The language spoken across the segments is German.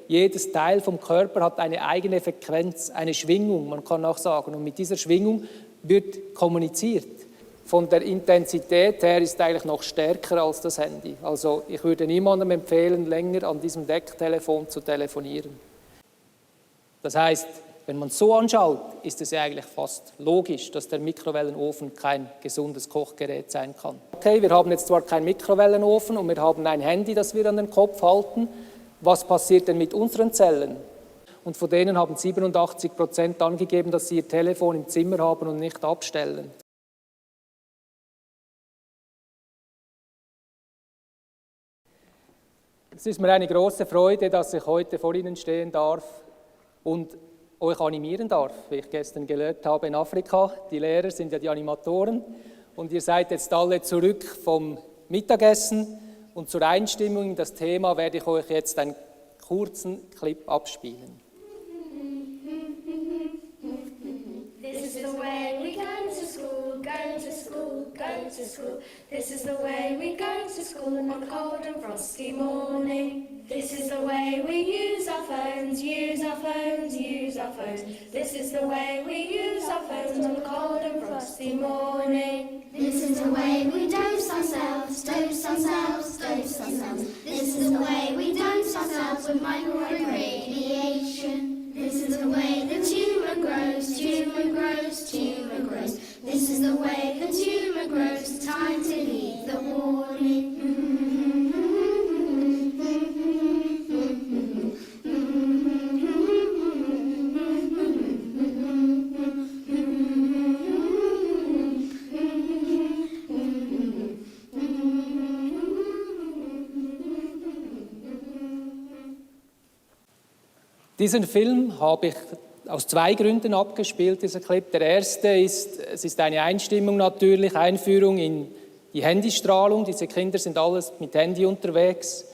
jedes Teil vom Körper hat eine eigene Frequenz, eine Schwingung, man kann auch sagen. Und mit dieser Schwingung wird kommuniziert. Von der Intensität her ist eigentlich noch stärker als das Handy. Also ich würde niemandem empfehlen, länger an diesem Decktelefon zu telefonieren. Das heißt, wenn man es so anschaut, ist es ja eigentlich fast logisch, dass der Mikrowellenofen kein gesundes Kochgerät sein kann. Okay, wir haben jetzt zwar keinen Mikrowellenofen und wir haben ein Handy, das wir an den Kopf halten. Was passiert denn mit unseren Zellen? Und von denen haben 87% angegeben, dass sie ihr Telefon im Zimmer haben und nicht abstellen. Es ist mir eine große Freude, dass ich heute vor Ihnen stehen darf und euch animieren darf, wie ich gestern gelernt habe in Afrika. Die Lehrer sind ja die Animatoren und ihr seid jetzt alle zurück vom Mittagessen und zur Einstimmung in das Thema werde ich euch jetzt einen kurzen Clip abspielen. This is the way we go to school, go to school, go to school. This is the way we go to school on a cold and frosty morning. This is the way we use our phones, use our phones, use our phones. This is the way we use our phones on a cold and frosty morning. This is the way we dose ourselves, dose ourselves, dose ourselves. This is the way we dose ourselves with microwave radiation. This is the way the tumour grows, tumour grows, tumour grows. This is the way the tumour grows, time to leave the warning. Diesen Film habe ich aus zwei Gründen abgespielt, dieser Clip. Der erste ist, es ist eine Einstimmung natürlich, Einführung in die Handystrahlung. Diese Kinder sind alles mit Handy unterwegs.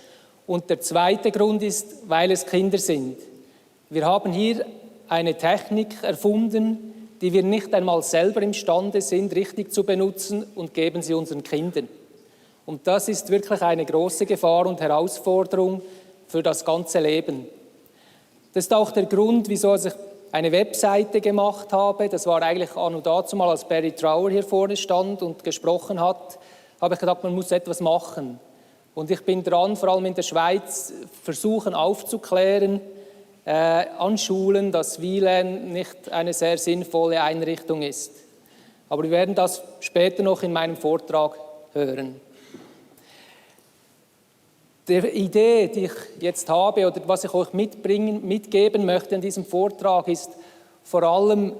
Und der zweite Grund ist, weil es Kinder sind. Wir haben hier eine Technik erfunden, die wir nicht einmal selber imstande sind, richtig zu benutzen und geben sie unseren Kindern. Und das ist wirklich eine große Gefahr und Herausforderung für das ganze Leben. Das ist auch der Grund, wieso ich eine Webseite gemacht habe. Das war eigentlich an und dazu mal, als Barry Trower hier vorne stand und gesprochen hat, habe ich gedacht, man muss etwas machen. Und ich bin dran, vor allem in der Schweiz, versuchen aufzuklären an Schulen, dass WLAN nicht eine sehr sinnvolle Einrichtung ist. Aber wir werden das später noch in meinem Vortrag hören. Die Idee, die ich jetzt habe oder was ich euch mitgeben möchte in diesem Vortrag, ist vor allem,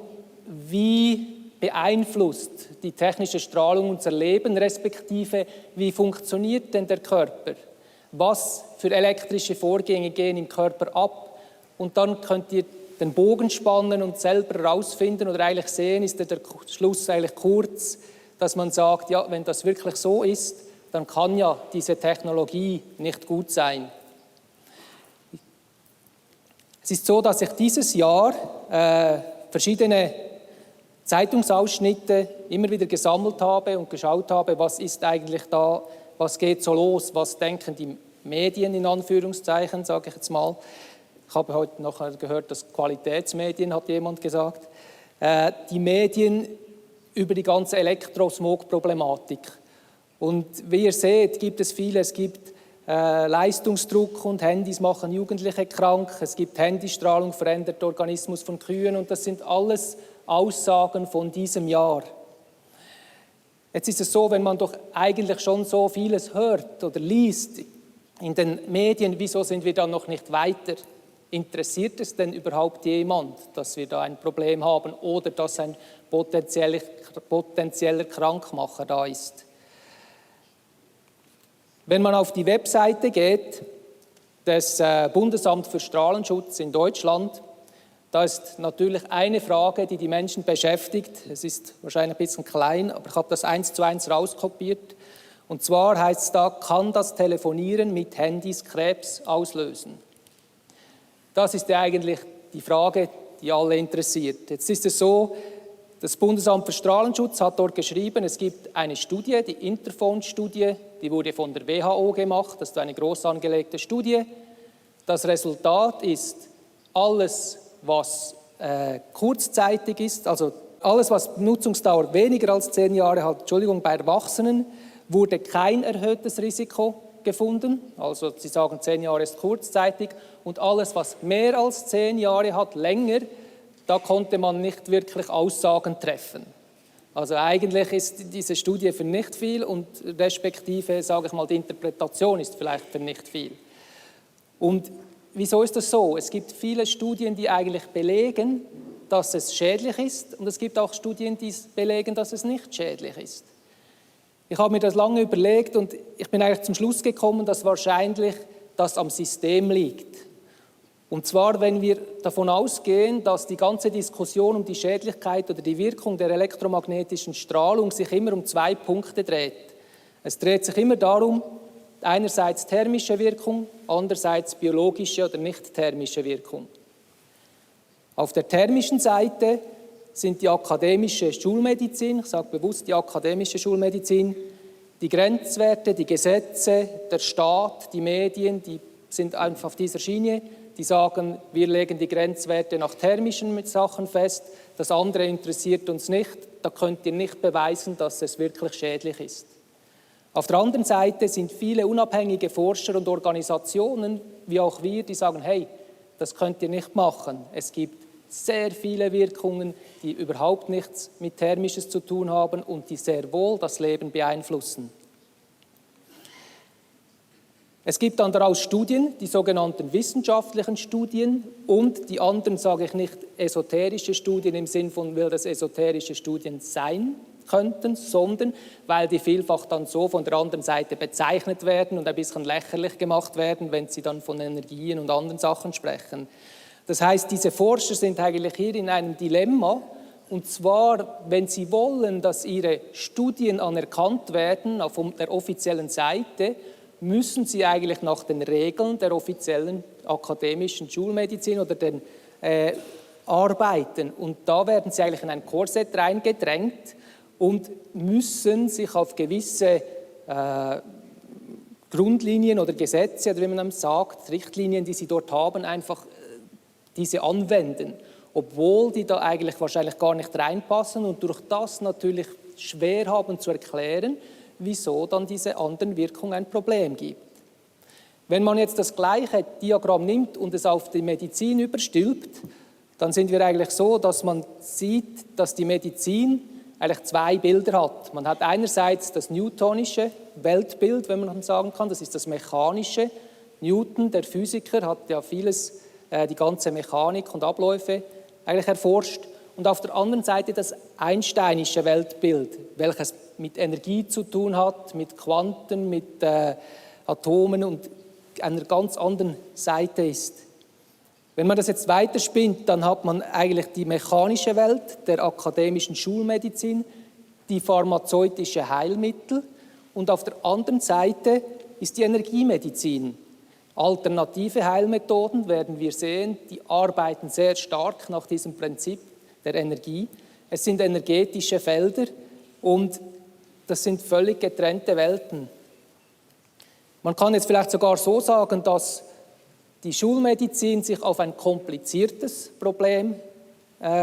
wie beeinflusst die technische Strahlung unser Leben, respektive wie funktioniert denn der Körper? Was für elektrische Vorgänge gehen im Körper ab? Und dann könnt ihr den Bogen spannen und selber herausfinden oder eigentlich sehen, ist der Schluss eigentlich kurz, dass man sagt, ja, wenn das wirklich so ist, dann kann ja diese Technologie nicht gut sein. Es ist so, dass ich dieses Jahr verschiedene Zeitungsausschnitte immer wieder gesammelt habe und geschaut habe, was ist eigentlich da, was geht so los, was denken die Medien in Anführungszeichen, sage ich jetzt mal. Ich habe heute noch gehört, dass Qualitätsmedien, hat jemand gesagt, die Medien über die ganze Elektrosmog-Problematik. Und wie ihr seht, gibt es viele. Es gibt Leistungsdruck und Handys machen Jugendliche krank. Es gibt Handystrahlung, verändert den Organismus von Kühen. Und das sind alles Aussagen von diesem Jahr. Jetzt ist es so, wenn man doch eigentlich schon so vieles hört oder liest in den Medien, wieso sind wir dann noch nicht weiter? Interessiert es denn überhaupt jemand, dass wir da ein Problem haben oder dass ein potenzieller Krankmacher da ist? Wenn man auf die Webseite geht, des Bundesamts für Strahlenschutz in Deutschland, da ist natürlich eine Frage, die die Menschen beschäftigt. Es ist wahrscheinlich ein bisschen klein, aber ich habe das 1:1 rauskopiert. Und zwar heißt es da, kann das Telefonieren mit Handys Krebs auslösen? Das ist ja eigentlich die Frage, die alle interessiert. Jetzt ist es so, das Bundesamt für Strahlenschutz hat dort geschrieben, es gibt eine Studie, die Interphone-Studie, die wurde von der WHO gemacht, das ist eine groß angelegte Studie. Das Resultat ist, alles, was kurzzeitig ist, also alles, was Nutzungsdauer weniger als 10 Jahre hat, bei Erwachsenen, wurde kein erhöhtes Risiko gefunden. Also Sie sagen, 10 Jahre ist kurzzeitig. Und alles, was mehr als 10 Jahre hat, länger, da konnte man nicht wirklich Aussagen treffen. Also eigentlich ist diese Studie für nicht viel und respektive, sage ich mal, die Interpretation ist vielleicht für nicht viel. Und wieso ist das so? Es gibt viele Studien, die eigentlich belegen, dass es schädlich ist, und es gibt auch Studien, die belegen, dass es nicht schädlich ist. Ich habe mir das lange überlegt und ich bin eigentlich zum Schluss gekommen, dass wahrscheinlich das am System liegt. Und zwar, wenn wir davon ausgehen, dass die ganze Diskussion um die Schädlichkeit oder die Wirkung der elektromagnetischen Strahlung sich immer um 2 Punkte dreht. Es dreht sich immer darum, einerseits thermische Wirkung, andererseits biologische oder nicht thermische Wirkung. Auf der thermischen Seite sind die akademische Schulmedizin, ich sage bewusst die akademische Schulmedizin, die Grenzwerte, die Gesetze, der Staat, die Medien, die sind einfach auf dieser Schiene, die sagen, wir legen die Grenzwerte nach thermischen Sachen fest, das andere interessiert uns nicht, da könnt ihr nicht beweisen, dass es wirklich schädlich ist. Auf der anderen Seite sind viele unabhängige Forscher und Organisationen, wie auch wir, die sagen, hey, das könnt ihr nicht machen. Es gibt sehr viele Wirkungen, die überhaupt nichts mit Thermisches zu tun haben und die sehr wohl das Leben beeinflussen. Es gibt dann daraus Studien, die sogenannten wissenschaftlichen Studien und die anderen, sage ich nicht, esoterische Studien im Sinn von, will das esoterische Studien sein könnten, sondern weil die vielfach dann so von der anderen Seite bezeichnet werden und ein bisschen lächerlich gemacht werden, wenn sie dann von Energien und anderen Sachen sprechen. Das heißt, diese Forscher sind eigentlich hier in einem Dilemma, und zwar, wenn sie wollen, dass ihre Studien anerkannt werden auf der offiziellen Seite, müssen sie eigentlich nach den Regeln der offiziellen akademischen Schulmedizin oder den arbeiten. Und da werden sie eigentlich in ein Korsett reingedrängt und müssen sich auf gewisse Grundlinien oder Gesetze, oder wie man sagt, Richtlinien, die sie dort haben, einfach diese anwenden, obwohl die da eigentlich wahrscheinlich gar nicht reinpassen und durch das natürlich schwer haben zu erklären, wieso dann diese anderen Wirkungen ein Problem gibt. Wenn man jetzt das gleiche Diagramm nimmt und es auf die Medizin überstülpt, dann sind wir eigentlich so, dass man sieht, dass die Medizin eigentlich 2 Bilder hat. Man hat einerseits das newtonische Weltbild, wenn man sagen kann, das ist das mechanische. Newton, der Physiker, hat ja vieles, die ganze Mechanik und Abläufe eigentlich erforscht. Und auf der anderen Seite das einsteinische Weltbild, welches mit Energie zu tun hat, mit Quanten, mit Atomen und einer ganz anderen Seite ist. Wenn man das jetzt weiterspinnt, dann hat man eigentlich die mechanische Welt der akademischen Schulmedizin, die pharmazeutische Heilmittel und auf der anderen Seite ist die Energiemedizin. Alternative Heilmethoden werden wir sehen, die arbeiten sehr stark nach diesem Prinzip der Energie. Es sind energetische Felder und das sind völlig getrennte Welten. Man kann jetzt vielleicht sogar so sagen, dass die Schulmedizin sich auf ein kompliziertes Problem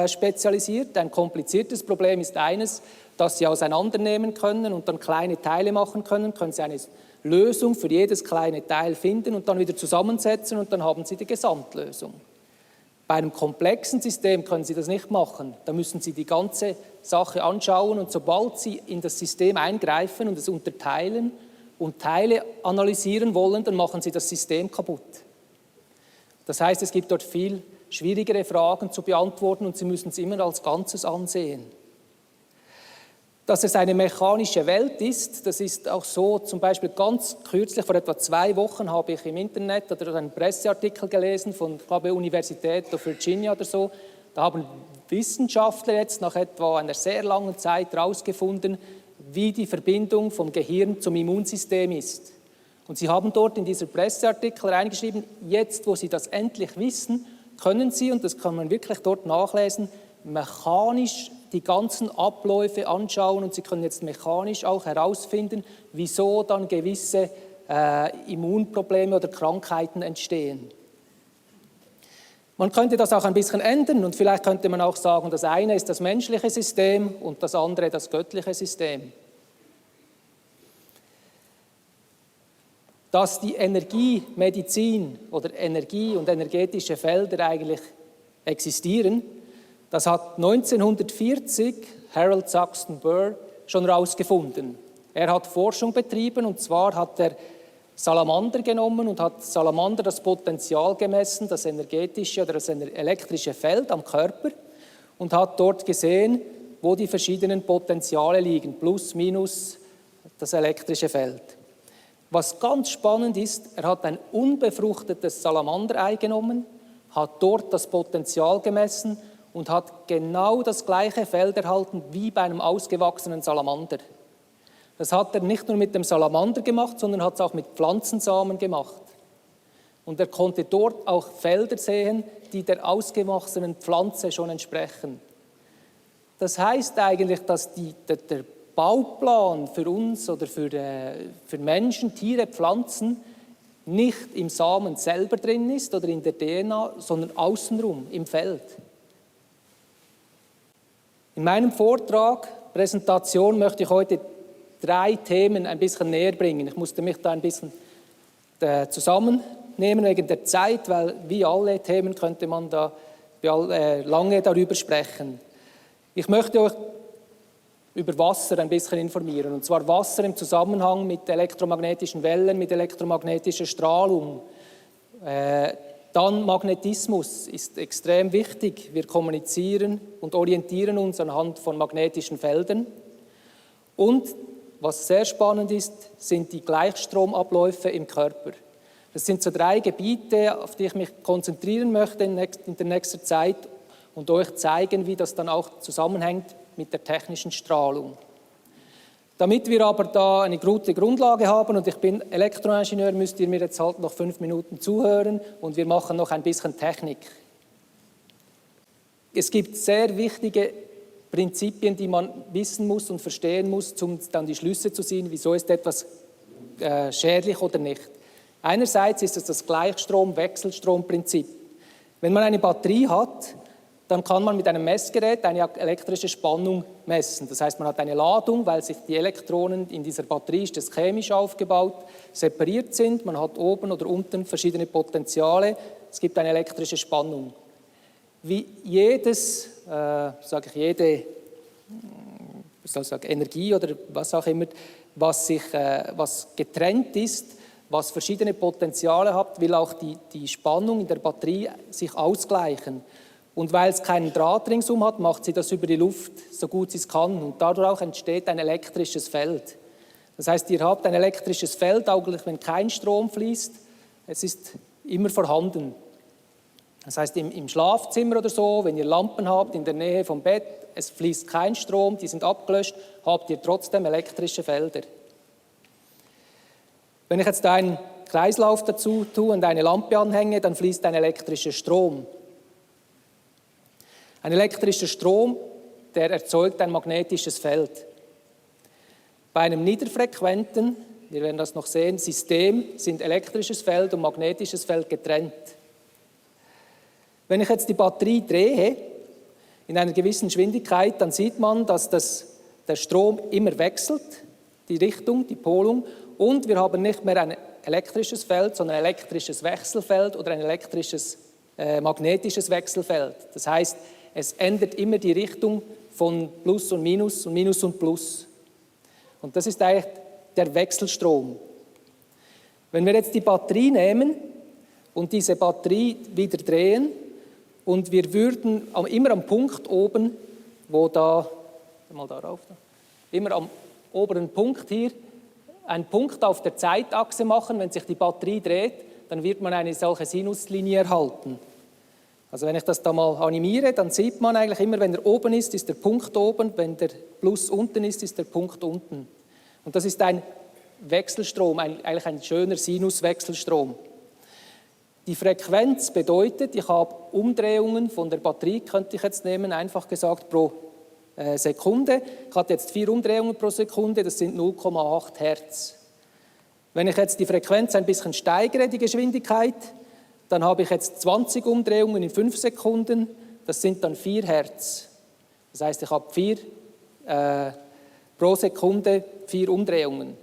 spezialisiert. Ein kompliziertes Problem ist eines, das Sie auseinandernehmen können und dann kleine Teile machen können. Können Sie eine Lösung für jedes kleine Teil finden und dann wieder zusammensetzen und dann haben Sie die Gesamtlösung. Bei einem komplexen System können Sie das nicht machen. Da müssen Sie die ganze Sache anschauen und sobald Sie in das System eingreifen und es unterteilen und Teile analysieren wollen, dann machen Sie das System kaputt. Das heißt, es gibt dort viel schwierigere Fragen zu beantworten und Sie müssen es immer als Ganzes ansehen. Dass es eine mechanische Welt ist, das ist auch so, zum Beispiel ganz kürzlich, vor etwa 2 Wochen, habe ich im Internet oder einen Presseartikel gelesen von, ich glaube, Universität of Virginia oder so. Da haben Wissenschaftler jetzt nach etwa einer sehr langen Zeit herausgefunden, wie die Verbindung vom Gehirn zum Immunsystem ist. Und sie haben dort in dieser Presseartikel reingeschrieben, jetzt, wo sie das endlich wissen, können sie, und das kann man wirklich dort nachlesen, mechanisch die ganzen Abläufe anschauen und sie können jetzt mechanisch auch herausfinden, wieso dann gewisse Immunprobleme oder Krankheiten entstehen. Man könnte das auch ein bisschen ändern und vielleicht könnte man auch sagen, das eine ist das menschliche System und das andere das göttliche System. Dass die Energiemedizin oder Energie und energetische Felder eigentlich existieren, das hat 1940 Harold Saxton Burr schon herausgefunden. Er hat Forschung betrieben und zwar hat er Salamander genommen und hat Salamander das Potenzial gemessen, das energetische oder das elektrische Feld am Körper und hat dort gesehen, wo die verschiedenen Potenziale liegen, plus, minus das elektrische Feld. Was ganz spannend ist, er hat ein unbefruchtetes Salamanderei genommen, hat dort das Potenzial gemessen und hat genau das gleiche Feld erhalten wie bei einem ausgewachsenen Salamander. Das hat er nicht nur mit dem Salamander gemacht, sondern hat es auch mit Pflanzensamen gemacht. Und er konnte dort auch Felder sehen, die der ausgewachsenen Pflanze schon entsprechen. Das heißt eigentlich, dass der Bauplan für uns oder für Menschen, Tiere, Pflanzen nicht im Samen selber drin ist oder in der DNA, sondern außenrum im Feld. In meinem Vortrag, Präsentation, möchte ich heute 3 Themen ein bisschen näher bringen. Ich musste mich da ein bisschen zusammennehmen wegen der Zeit, weil wie alle Themen könnte man da lange darüber sprechen. Ich möchte euch über Wasser ein bisschen informieren, und zwar Wasser im Zusammenhang mit elektromagnetischen Wellen, mit elektromagnetischer Strahlung. Dann Magnetismus ist extrem wichtig. Wir kommunizieren und orientieren uns anhand von magnetischen Feldern. Und was sehr spannend ist, sind die Gleichstromabläufe im Körper. Das sind so 3 Gebiete, auf die ich mich konzentrieren möchte in der nächsten Zeit und euch zeigen, wie das dann auch zusammenhängt mit der technischen Strahlung. Damit wir aber da eine gute Grundlage haben und ich bin Elektroingenieur, müsst ihr mir jetzt halt noch 5 Minuten zuhören und wir machen noch ein bisschen Technik. Es gibt sehr wichtige Prinzipien, die man wissen muss und verstehen muss, um dann die Schlüsse zu ziehen, wieso ist etwas schädlich oder nicht. Einerseits ist es das Gleichstrom-Wechselstrom-Prinzip. Wenn man eine Batterie hat, dann kann man mit einem Messgerät eine elektrische Spannung messen. Das heißt, man hat eine Ladung, weil sich die Elektronen in dieser Batterie, ist das chemisch aufgebaut, separiert sind. Man hat oben oder unten verschiedene Potenziale. Es gibt eine elektrische Spannung. Wie jede Energie oder was auch immer, was getrennt ist, was verschiedene Potenziale hat, will auch die Spannung in der Batterie sich ausgleichen. Und weil es keinen Draht ringsum hat, macht sie das über die Luft, so gut sie es kann. Und dadurch auch entsteht ein elektrisches Feld. Das heißt, ihr habt ein elektrisches Feld, auch wenn kein Strom fließt. Es ist immer vorhanden. Das heißt, im Schlafzimmer oder so, wenn ihr Lampen habt in der Nähe vom Bett, es fließt kein Strom, die sind abgelöscht, habt ihr trotzdem elektrische Felder. Wenn ich jetzt einen Kreislauf dazu tue und eine Lampe anhänge, dann fließt ein elektrischer Strom. Ein elektrischer Strom, der erzeugt ein magnetisches Feld. Bei einem niederfrequenten, wir werden das noch sehen, System sind elektrisches Feld und magnetisches Feld getrennt. Wenn ich jetzt die Batterie drehe, in einer gewissen Geschwindigkeit, dann sieht man, dass der Strom immer wechselt, die Richtung, die Polung, und wir haben nicht mehr ein elektrisches Feld, sondern ein elektrisches Wechselfeld oder ein elektrisches magnetisches Wechselfeld. Das heißt, es ändert immer die Richtung von Plus und Minus und Plus. Und das ist eigentlich der Wechselstrom. Wenn wir jetzt die Batterie nehmen und diese Batterie wieder drehen und wir würden immer am Punkt oben, immer am oberen Punkt hier, einen Punkt auf der Zeitachse machen, wenn sich die Batterie dreht, dann wird man eine solche Sinuslinie erhalten. Also wenn ich das da mal animiere, dann sieht man eigentlich immer, wenn er oben ist der Punkt oben, wenn der Plus unten ist der Punkt unten. Und das ist ein Wechselstrom, eigentlich ein schöner Sinuswechselstrom. Die Frequenz bedeutet, ich habe Umdrehungen von der Batterie, könnte ich jetzt nehmen, einfach gesagt pro Sekunde. Ich hatte jetzt 4 Umdrehungen pro Sekunde, das sind 0,8 Hertz. Wenn ich jetzt die Frequenz ein bisschen steigere, die Geschwindigkeit, Dann habe ich jetzt 20 Umdrehungen in 5 Sekunden, das sind dann 4 Hertz. Das heißt, ich habe pro Sekunde 4 Umdrehungen.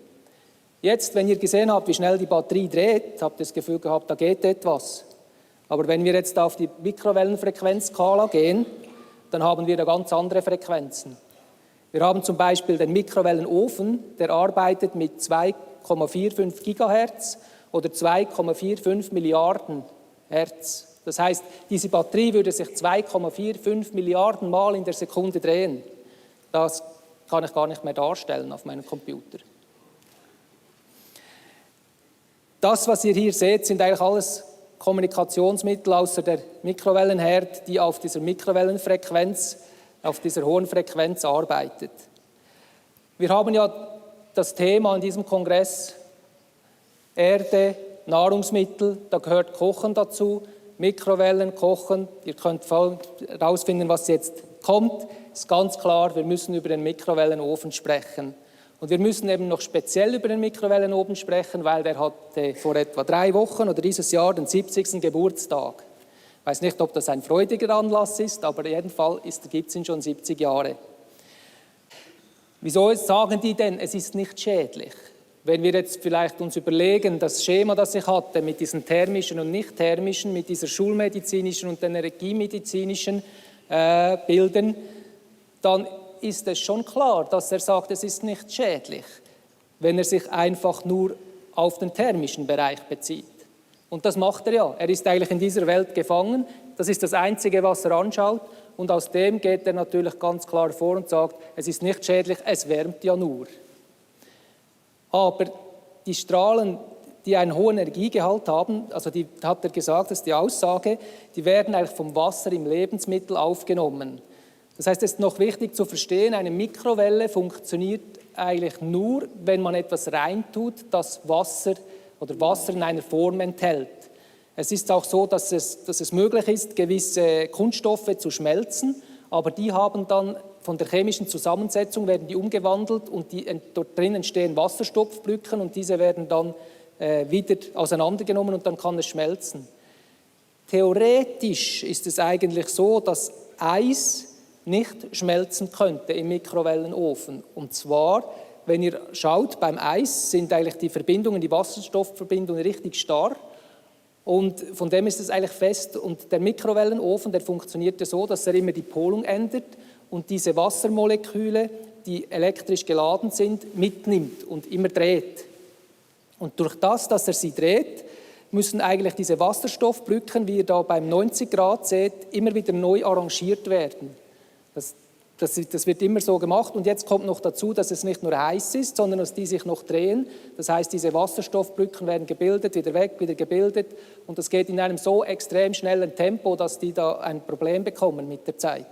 Jetzt, wenn ihr gesehen habt, wie schnell die Batterie dreht, habt ihr das Gefühl gehabt, da geht etwas. Aber wenn wir jetzt auf die Mikrowellenfrequenzskala gehen, dann haben wir da ganz andere Frequenzen. Wir haben zum Beispiel den Mikrowellenofen, der arbeitet mit 2,45 Gigahertz oder 2,45 Milliarden Hertz. Das heißt, diese Batterie würde sich 2,45 Milliarden Mal in der Sekunde drehen. Das kann ich gar nicht mehr darstellen auf meinem Computer. Das, was ihr hier seht, sind eigentlich alles Kommunikationsmittel außer der Mikrowellenherd, die auf dieser Mikrowellenfrequenz, auf dieser hohen Frequenz arbeitet. Wir haben ja das Thema an diesem Kongress Erde, Nahrungsmittel, da gehört Kochen dazu, Mikrowellen, Kochen. Ihr könnt herausfinden, was jetzt kommt. Ist ganz klar, wir müssen über den Mikrowellenofen sprechen. Und wir müssen eben noch speziell über den Mikrowellenofen sprechen, weil der hatte vor etwa 3 Wochen oder dieses Jahr den 70. Geburtstag. Ich weiß nicht, ob das ein freudiger Anlass ist, aber jedenfalls gibt es ihn schon 70 Jahre. Wieso sagen die denn, es ist nicht schädlich? Wenn wir jetzt vielleicht uns überlegen, das Schema, das ich hatte mit diesen thermischen und nicht thermischen, mit dieser schulmedizinischen und den energiemedizinischen Bildern, dann ist es schon klar, dass er sagt, es ist nicht schädlich, wenn er sich einfach nur auf den thermischen Bereich bezieht. Und das macht er ja. Er ist eigentlich in dieser Welt gefangen. Das ist das Einzige, was er anschaut. Und aus dem geht er natürlich ganz klar vor und sagt, es ist nicht schädlich, es wärmt ja nur. Aber die Strahlen, die einen hohen Energiegehalt haben, also die hat er gesagt, das ist die Aussage, die werden eigentlich vom Wasser im Lebensmittel aufgenommen. Das heißt, es ist noch wichtig zu verstehen, eine Mikrowelle funktioniert eigentlich nur, wenn man etwas reintut, das Wasser oder Wasser in einer Form enthält. Es ist auch so, dass es möglich ist, gewisse Kunststoffe zu schmelzen, aber die haben dann von der chemischen Zusammensetzung werden die umgewandelt und dort drin entstehen Wasserstoffbrücken und diese werden dann wieder auseinandergenommen und dann kann es schmelzen. Theoretisch ist es eigentlich so, dass Eis nicht schmelzen könnte im Mikrowellenofen. Und zwar, wenn ihr schaut, beim Eis sind eigentlich die Verbindungen, die Wasserstoffverbindungen richtig starr. Und von dem ist es eigentlich fest. Und der Mikrowellenofen, der funktioniert so, dass er immer die Polung ändert und diese Wassermoleküle, die elektrisch geladen sind, mitnimmt und immer dreht. Und durch das, dass er sie dreht, müssen eigentlich diese Wasserstoffbrücken, wie ihr da beim 90 Grad seht, immer wieder neu arrangiert werden. Das wird immer so gemacht und jetzt kommt noch dazu, dass es nicht nur heiß ist, sondern dass die sich noch drehen. Das heißt, diese Wasserstoffbrücken werden gebildet, wieder weg, wieder gebildet und das geht in einem so extrem schnellen Tempo, dass die da ein Problem bekommen mit der Zeit.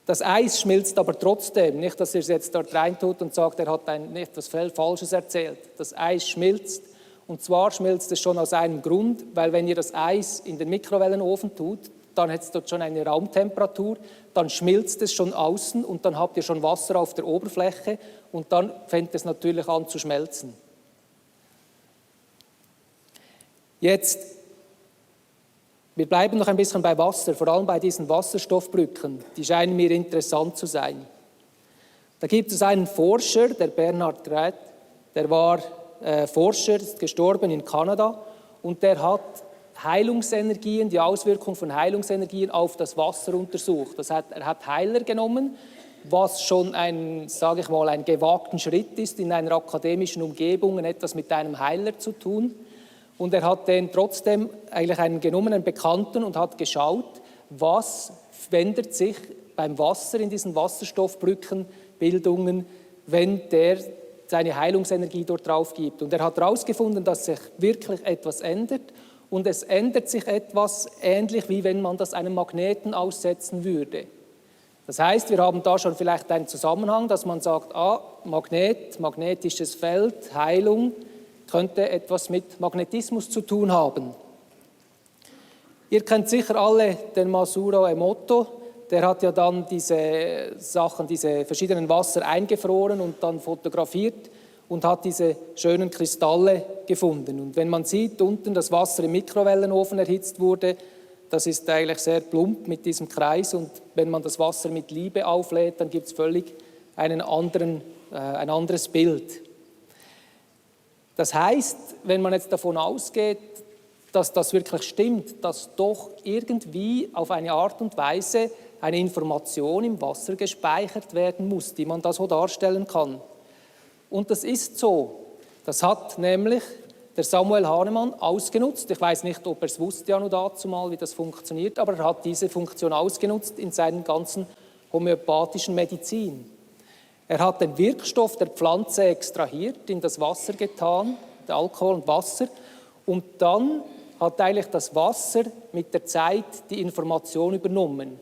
Das Eis schmilzt aber trotzdem, nicht, dass ihr es jetzt dort reintut und sagt, er hat etwas Falsches erzählt. Das Eis schmilzt und zwar schmilzt es schon aus einem Grund, weil wenn ihr das Eis in den Mikrowellenofen tut, dann hat es dort schon eine Raumtemperatur, dann schmilzt es schon außen und dann habt ihr schon Wasser auf der Oberfläche und dann fängt es natürlich an zu schmelzen. Jetzt, wir bleiben noch ein bisschen bei Wasser, vor allem bei diesen Wasserstoffbrücken, die scheinen mir interessant zu sein. Da gibt es einen Forscher, der Bernhard Greth, der war Forscher, ist gestorben in Kanada und der hat Heilungsenergien, die Auswirkung von Heilungsenergien auf das Wasser untersucht. Er hat Heiler genommen, was schon ein gewagten Schritt ist, in einer akademischen Umgebung etwas mit einem Heiler zu tun. Und er hat den trotzdem eigentlich einen genommenen Bekannten und hat geschaut, was wendet sich beim Wasser in diesen Wasserstoffbrückenbildungen, wenn der seine Heilungsenergie dort drauf gibt. Und er hat herausgefunden, dass sich wirklich etwas ändert. Und es ändert sich etwas ähnlich, wie wenn man das einem Magneten aussetzen würde. Das heißt, wir haben da schon vielleicht einen Zusammenhang, dass man sagt, magnetisches Feld, Heilung, könnte etwas mit Magnetismus zu tun haben. Ihr kennt sicher alle den Masaru Emoto, der hat ja dann diese verschiedenen Wasser eingefroren und dann fotografiert. und hat diese schönen Kristalle gefunden. Und wenn man sieht, unten das Wasser im Mikrowellenofen erhitzt wurde, das ist eigentlich sehr plump mit diesem Kreis, und wenn man das Wasser mit Liebe auflädt, dann gibt es völlig ein anderes Bild. Das heißt, wenn man jetzt davon ausgeht, dass das wirklich stimmt, dass doch irgendwie auf eine Art und Weise eine Information im Wasser gespeichert werden muss, die man da so darstellen kann. Und das ist so. Das hat nämlich der Samuel Hahnemann ausgenutzt. Ich weiß nicht, ob er es wusste ja noch dazu mal, wie das funktioniert, aber er hat diese Funktion ausgenutzt in seinen ganzen homöopathischen Medizin. Er hat den Wirkstoff der Pflanze extrahiert, in das Wasser getan, der Alkohol und Wasser, und dann hat eigentlich das Wasser mit der Zeit die Information übernommen.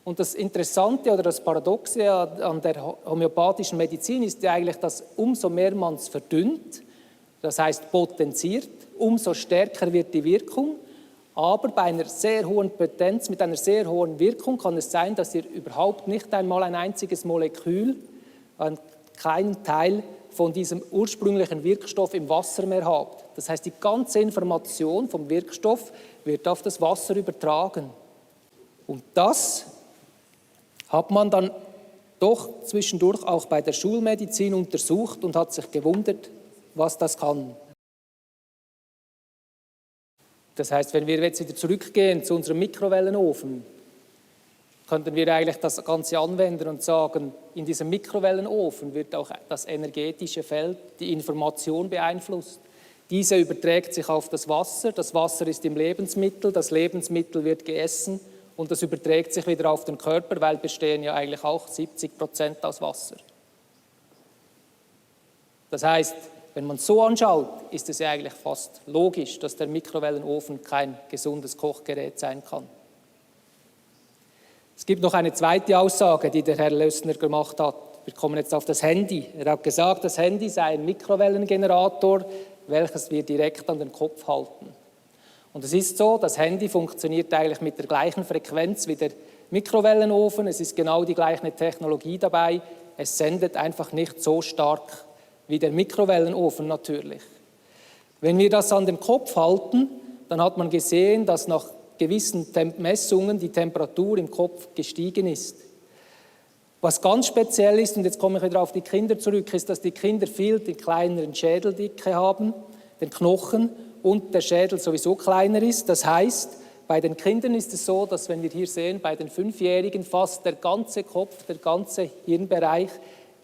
Und das Interessante oder das Paradoxe an der homöopathischen Medizin ist ja eigentlich, dass umso mehr man es verdünnt, das heißt potenziert, umso stärker wird die Wirkung. Aber bei einer sehr hohen Potenz, mit einer sehr hohen Wirkung kann es sein, dass ihr überhaupt nicht einmal ein einziges Molekül, einen kleinen Teil von diesem ursprünglichen Wirkstoff im Wasser mehr habt. Das heißt, die ganze Information vom Wirkstoff wird auf das Wasser übertragen. Und das hat man dann doch zwischendurch auch bei der Schulmedizin untersucht und hat sich gewundert, was das kann. Das heißt, wenn wir jetzt wieder zurückgehen zu unserem Mikrowellenofen, könnten wir eigentlich das Ganze anwenden und sagen, in diesem Mikrowellenofen wird auch das energetische Feld, die Information beeinflusst. Diese überträgt sich auf das Wasser ist im Lebensmittel, das Lebensmittel wird gegessen und das überträgt sich wieder auf den Körper, weil bestehen ja eigentlich auch 70% aus Wasser. Das heißt, wenn man es so anschaut, ist es ja eigentlich fast logisch, dass der Mikrowellenofen kein gesundes Kochgerät sein kann. Es gibt noch eine zweite Aussage, die der Herr Lössner gemacht hat. Wir kommen jetzt auf das Handy. Er hat gesagt, das Handy sei ein Mikrowellengenerator, welches wir direkt an den Kopf halten. Und es ist so, das Handy funktioniert eigentlich mit der gleichen Frequenz wie der Mikrowellenofen. Es ist genau die gleiche Technologie dabei. Es sendet einfach nicht so stark wie der Mikrowellenofen natürlich. Wenn wir das an den Kopf halten, dann hat man gesehen, dass nach gewissen Messungen die Temperatur im Kopf gestiegen ist. Was ganz speziell ist, und jetzt komme ich wieder auf die Kinder zurück, ist, dass die Kinder viel die kleineren Schädeldicke haben, den Knochen, und der Schädel sowieso kleiner ist. Das heißt, bei den Kindern ist es so, dass, wenn wir hier sehen, bei den 5-Jährigen fast der ganze Kopf, der ganze Hirnbereich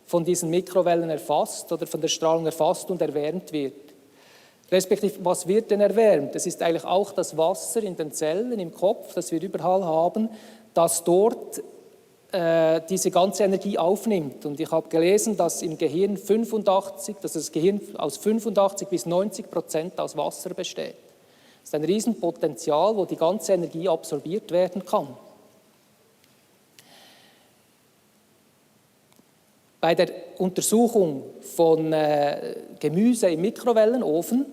von diesen Mikrowellen erfasst oder von der Strahlung erfasst und erwärmt wird. Respektive, was wird denn erwärmt? Das ist eigentlich auch das Wasser in den Zellen, im Kopf, das wir überall haben, das dort diese ganze Energie aufnimmt. Und ich habe gelesen, dass im Gehirn dass das Gehirn aus 85 bis 90% aus Wasser besteht. Das ist ein Riesenpotenzial, wo die ganze Energie absorbiert werden kann. Bei der Untersuchung von Gemüse im Mikrowellenofen,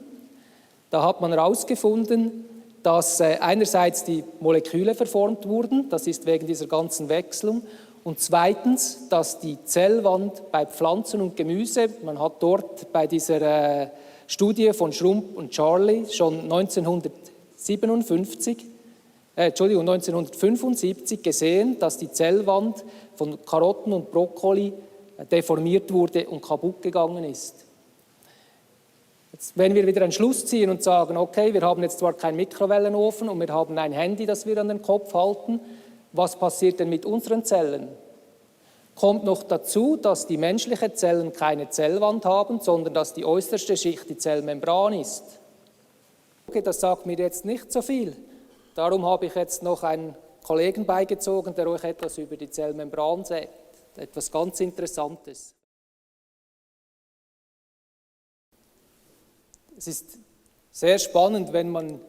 da hat man herausgefunden, dass einerseits die Moleküle verformt wurden, das ist wegen dieser ganzen Wechselung, und zweitens, dass die Zellwand bei Pflanzen und Gemüse, man hat dort bei dieser Studie von Schrump und Charlie schon 1975 gesehen, dass die Zellwand von Karotten und Brokkoli deformiert wurde und kaputt gegangen ist. Jetzt, wenn wir wieder einen Schluss ziehen und sagen, okay, wir haben jetzt zwar keinen Mikrowellenofen und wir haben ein Handy, das wir an den Kopf halten, was passiert denn mit unseren Zellen? Kommt noch dazu, dass die menschlichen Zellen keine Zellwand haben, sondern dass die äußerste Schicht die Zellmembran ist. Okay, das sagt mir jetzt nicht so viel. Darum habe ich jetzt noch einen Kollegen beigezogen, der euch etwas über die Zellmembran sagt. Etwas ganz Interessantes. Es ist sehr spannend, wenn man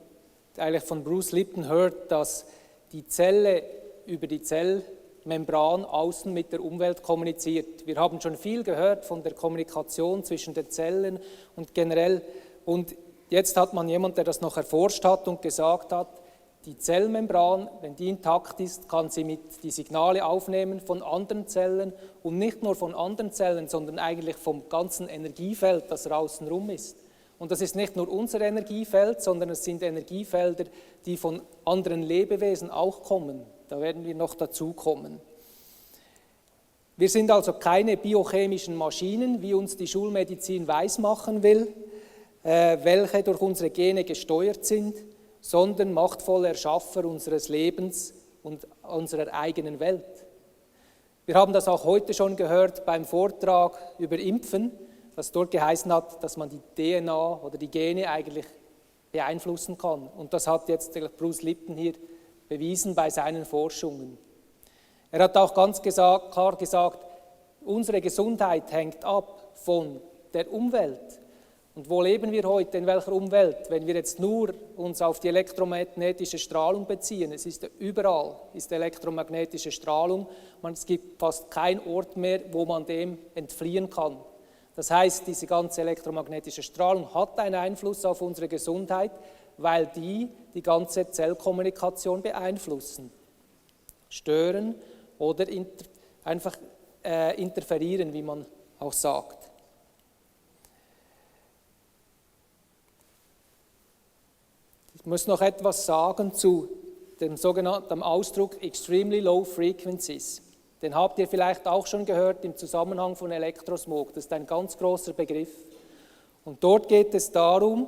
eigentlich von Bruce Lipton hört, dass die Zelle über die Zellmembran außen mit der Umwelt kommuniziert. Wir haben schon viel gehört von der Kommunikation zwischen den Zellen und generell. Und jetzt hat man jemanden, der das noch erforscht hat und gesagt hat, die Zellmembran, wenn die intakt ist, kann sie die Signale aufnehmen von anderen Zellen und nicht nur von anderen Zellen, sondern eigentlich vom ganzen Energiefeld, das außenrum ist. Und das ist nicht nur unser Energiefeld, sondern es sind Energiefelder, die von anderen Lebewesen auch kommen. Da werden wir noch dazu kommen. Wir sind also keine biochemischen Maschinen, wie uns die Schulmedizin weismachen will, welche durch unsere Gene gesteuert sind, sondern machtvolle Erschaffer unseres Lebens und unserer eigenen Welt. Wir haben das auch heute schon gehört beim Vortrag über Impfen, dass dort geheißen hat, dass man die DNA oder die Gene eigentlich beeinflussen kann. Und das hat jetzt Bruce Lipton hier bewiesen bei seinen Forschungen. Er hat auch ganz klar gesagt, unsere Gesundheit hängt ab von der Umwelt. Und wo leben wir heute, in welcher Umwelt? Wenn wir jetzt nur uns auf die elektromagnetische Strahlung beziehen, es ist überall ist elektromagnetische Strahlung, es gibt fast keinen Ort mehr, wo man dem entfliehen kann. Das heißt, diese ganze elektromagnetische Strahlung hat einen Einfluss auf unsere Gesundheit, weil die ganze Zellkommunikation beeinflussen, stören oder einfach interferieren, wie man auch sagt. Ich muss noch etwas sagen zu dem sogenannten Ausdruck Extremely Low Frequencies. Den habt ihr vielleicht auch schon gehört im Zusammenhang von Elektrosmog. Das ist ein ganz großer Begriff. Und dort geht es darum,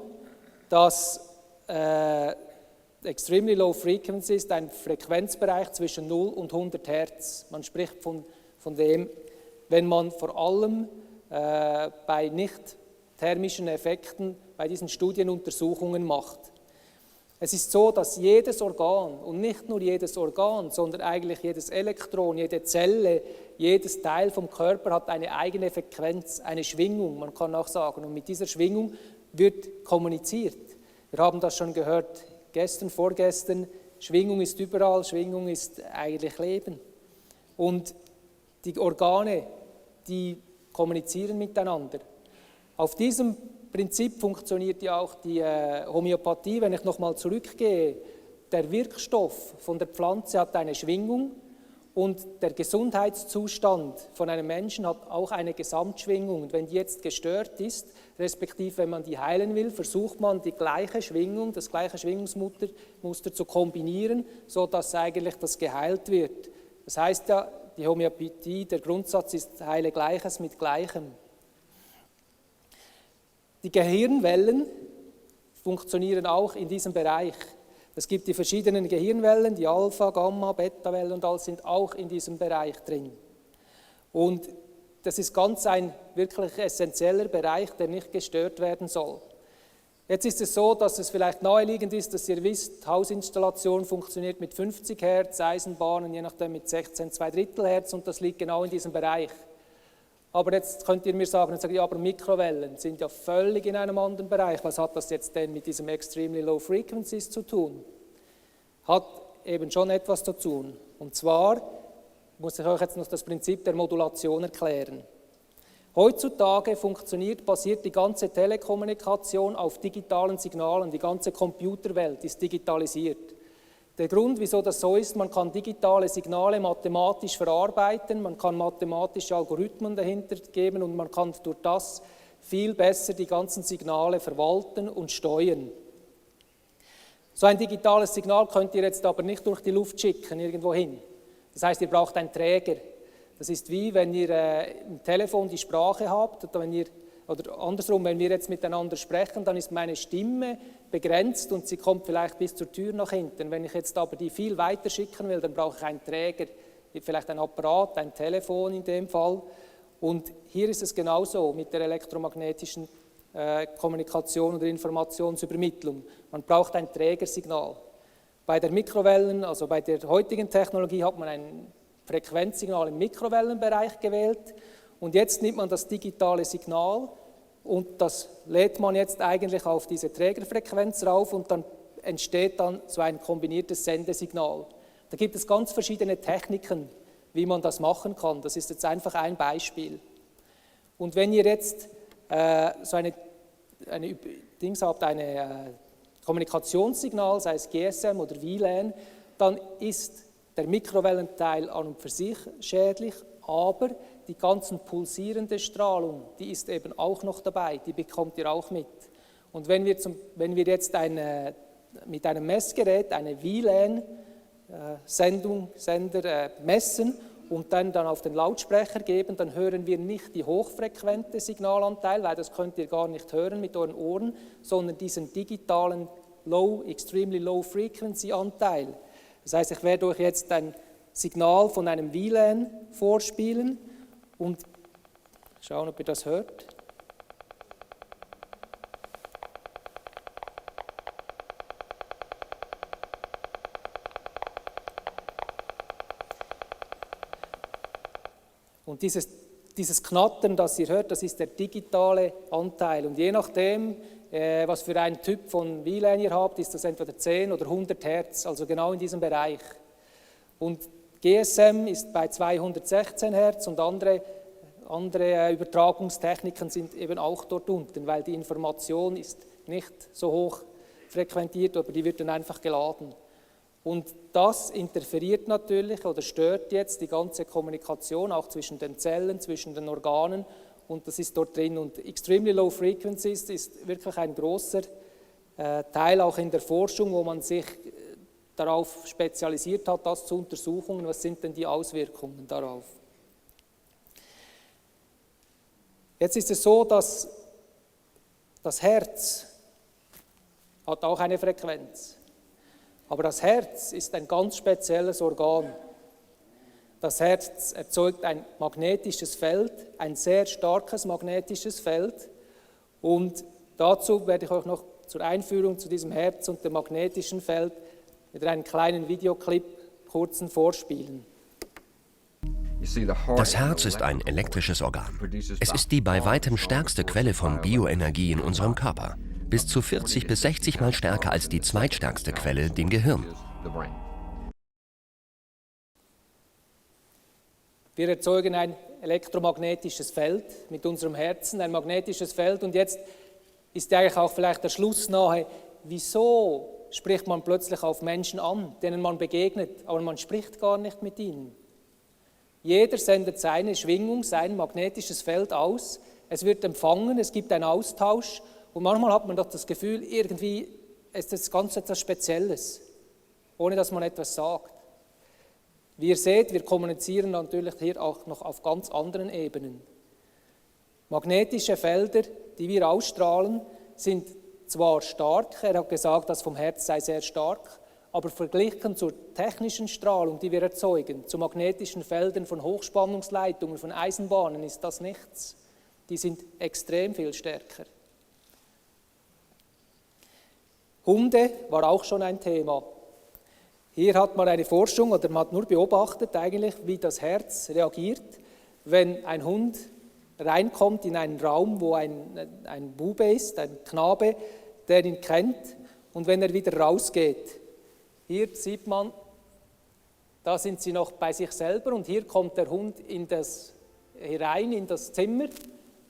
dass Extremely Low Frequency ist ein Frequenzbereich zwischen 0 und 100 Hertz. Man spricht von dem, wenn man vor allem bei nicht thermischen Effekten bei diesen Studien Untersuchungen macht. Es ist so, dass jedes Organ, und nicht nur jedes Organ, sondern eigentlich jedes Elektron, jede Zelle, jedes Teil vom Körper hat eine eigene Frequenz, eine Schwingung, man kann auch sagen. Und mit dieser Schwingung wird kommuniziert. Wir haben das schon gehört gestern, vorgestern, Schwingung ist überall, Schwingung ist eigentlich Leben. Und die Organe, die kommunizieren miteinander. Auf diesem Prinzip funktioniert ja auch die Homöopathie, wenn ich nochmal zurückgehe. Der Wirkstoff von der Pflanze hat eine Schwingung und der Gesundheitszustand von einem Menschen hat auch eine Gesamtschwingung. Und wenn die jetzt gestört ist, respektive wenn man die heilen will, versucht man die gleiche Schwingung, das gleiche Schwingungsmuster zu kombinieren, sodass eigentlich das geheilt wird. Das heißt ja, die Homöopathie, der Grundsatz ist heile Gleiches mit Gleichem. Die Gehirnwellen funktionieren auch in diesem Bereich. Es gibt die verschiedenen Gehirnwellen, die Alpha, Gamma, Beta-Wellen und all sind auch in diesem Bereich drin. Und das ist ganz ein wirklich essentieller Bereich, der nicht gestört werden soll. Jetzt ist es so, dass es vielleicht naheliegend ist, dass ihr wisst, Hausinstallation funktioniert mit 50 Hertz, Eisenbahnen je nachdem mit 16, 2/3 Hertz und das liegt genau in diesem Bereich. Aber jetzt könnt ihr mir sagen, ja, aber Mikrowellen sind ja völlig in einem anderen Bereich. Was hat das jetzt denn mit diesem Extremely Low Frequencies zu tun? Hat eben schon etwas zu tun. Und zwar muss ich euch jetzt noch das Prinzip der Modulation erklären. Heutzutage basiert die ganze Telekommunikation auf digitalen Signalen. Die ganze Computerwelt ist digitalisiert. Der Grund, wieso das so ist, man kann digitale Signale mathematisch verarbeiten, man kann mathematische Algorithmen dahinter geben und man kann durch das viel besser die ganzen Signale verwalten und steuern. So ein digitales Signal könnt ihr jetzt aber nicht durch die Luft schicken, irgendwo hin. Das heißt, ihr braucht einen Träger. Das ist wie, wenn ihr im Telefon die Sprache habt, oder andersrum, wenn wir jetzt miteinander sprechen, dann ist meine Stimme begrenzt und sie kommt vielleicht bis zur Tür nach hinten. Wenn ich jetzt aber die viel weiter schicken will, dann brauche ich einen Träger, vielleicht ein Apparat, ein Telefon in dem Fall. Und hier ist es genauso mit der elektromagnetischen Kommunikation oder Informationsübermittlung. Man braucht ein Trägersignal. Bei der Mikrowellen, also bei der heutigen Technologie, hat man ein Frequenzsignal im Mikrowellenbereich gewählt. Und jetzt nimmt man das digitale Signal und das lädt man jetzt eigentlich auf diese Trägerfrequenz rauf und dann entsteht dann so ein kombiniertes Sendesignal. Da gibt es ganz verschiedene Techniken, wie man das machen kann. Das ist jetzt einfach ein Beispiel. Und wenn ihr jetzt so eine Kommunikationssignal, sei es GSM oder WLAN, dann ist der Mikrowellenteil an und für sich schädlich, aber die ganzen pulsierende Strahlung, die ist eben auch noch dabei, die bekommt ihr auch mit. Und wenn wir jetzt mit einem Messgerät eine WLAN-Sender messen und dann auf den Lautsprecher geben, dann hören wir nicht die hochfrequente Signalanteil, weil das könnt ihr gar nicht hören mit euren Ohren, sondern diesen digitalen extremely low frequency Anteil. Das heißt, ich werde euch jetzt ein Signal von einem WLAN vorspielen und schauen, ob ihr das hört. Und dieses Knattern, das ihr hört, das ist der digitale Anteil. Und je nachdem, was für einen Typ von WLAN ihr habt, ist das entweder 10 oder 100 Hertz, also genau in diesem Bereich. Und GSM ist bei 216 Hertz und andere Übertragungstechniken sind eben auch dort unten, weil die Information ist nicht so hoch frequentiert, aber die wird dann einfach geladen. Und das interferiert natürlich oder stört jetzt die ganze Kommunikation, auch zwischen den Zellen, zwischen den Organen, und das ist dort drin. Und Extremely Low Frequencies ist wirklich ein großer Teil auch in der Forschung, wo man sich darauf spezialisiert hat, das zu untersuchen. Was sind denn die Auswirkungen darauf? Jetzt ist es so, dass das Herz hat auch eine Frequenz. Aber das Herz ist ein ganz spezielles Organ. Das Herz erzeugt ein magnetisches Feld, ein sehr starkes magnetisches Feld. Und dazu werde ich euch noch zur Einführung zu diesem Herz und dem magnetischen Feld mit einem kleinen Videoclip kurzen vorspielen. Das Herz ist ein elektrisches Organ. Es ist die bei weitem stärkste Quelle von Bioenergie in unserem Körper. Bis zu 40 bis 60 Mal stärker als die zweitstärkste Quelle, dem Gehirn. Wir erzeugen ein elektromagnetisches Feld mit unserem Herzen, ein magnetisches Feld. Und jetzt ist eigentlich auch vielleicht der Schluss nahe, wieso spricht man plötzlich auf Menschen an, denen man begegnet, aber man spricht gar nicht mit ihnen. Jeder sendet seine Schwingung, sein magnetisches Feld aus, es wird empfangen, es gibt einen Austausch. Und manchmal hat man doch das Gefühl, irgendwie ist das Ganze etwas Spezielles, ohne dass man etwas sagt. Wie ihr seht, wir kommunizieren natürlich hier auch noch auf ganz anderen Ebenen. Magnetische Felder, die wir ausstrahlen, sind zwar stark, er hat gesagt, das vom Herz sei sehr stark, aber verglichen zur technischen Strahlung, die wir erzeugen, zu magnetischen Feldern von Hochspannungsleitungen, von Eisenbahnen, ist das nichts. Die sind extrem viel stärker. Hunde war auch schon ein Thema. Hier hat man eine Forschung, oder man hat nur beobachtet eigentlich, wie das Herz reagiert, wenn ein Hund reinkommt in einen Raum, wo ein Bube ist, ein Knabe, der ihn kennt, und wenn er wieder rausgeht. Hier sieht man, da sind sie noch bei sich selber und hier kommt der Hund herein in das Zimmer,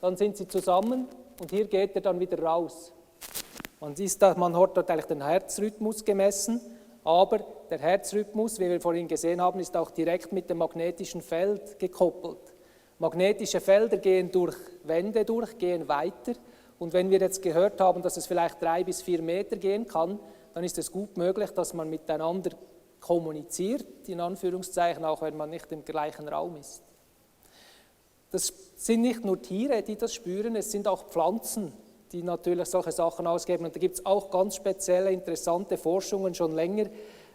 dann sind sie zusammen und hier geht er dann wieder raus. Man hat dort eigentlich den Herzrhythmus gemessen, aber der Herzrhythmus, wie wir vorhin gesehen haben, ist auch direkt mit dem magnetischen Feld gekoppelt. Magnetische Felder gehen durch Wände durch, gehen weiter, und wenn wir jetzt gehört haben, dass es vielleicht 3 bis 4 Meter gehen kann, dann ist es gut möglich, dass man miteinander kommuniziert, in Anführungszeichen, auch wenn man nicht im gleichen Raum ist. Das sind nicht nur Tiere, die das spüren, es sind auch Pflanzen, die natürlich solche Sachen ausgeben. Und da gibt es auch ganz spezielle, interessante Forschungen schon länger.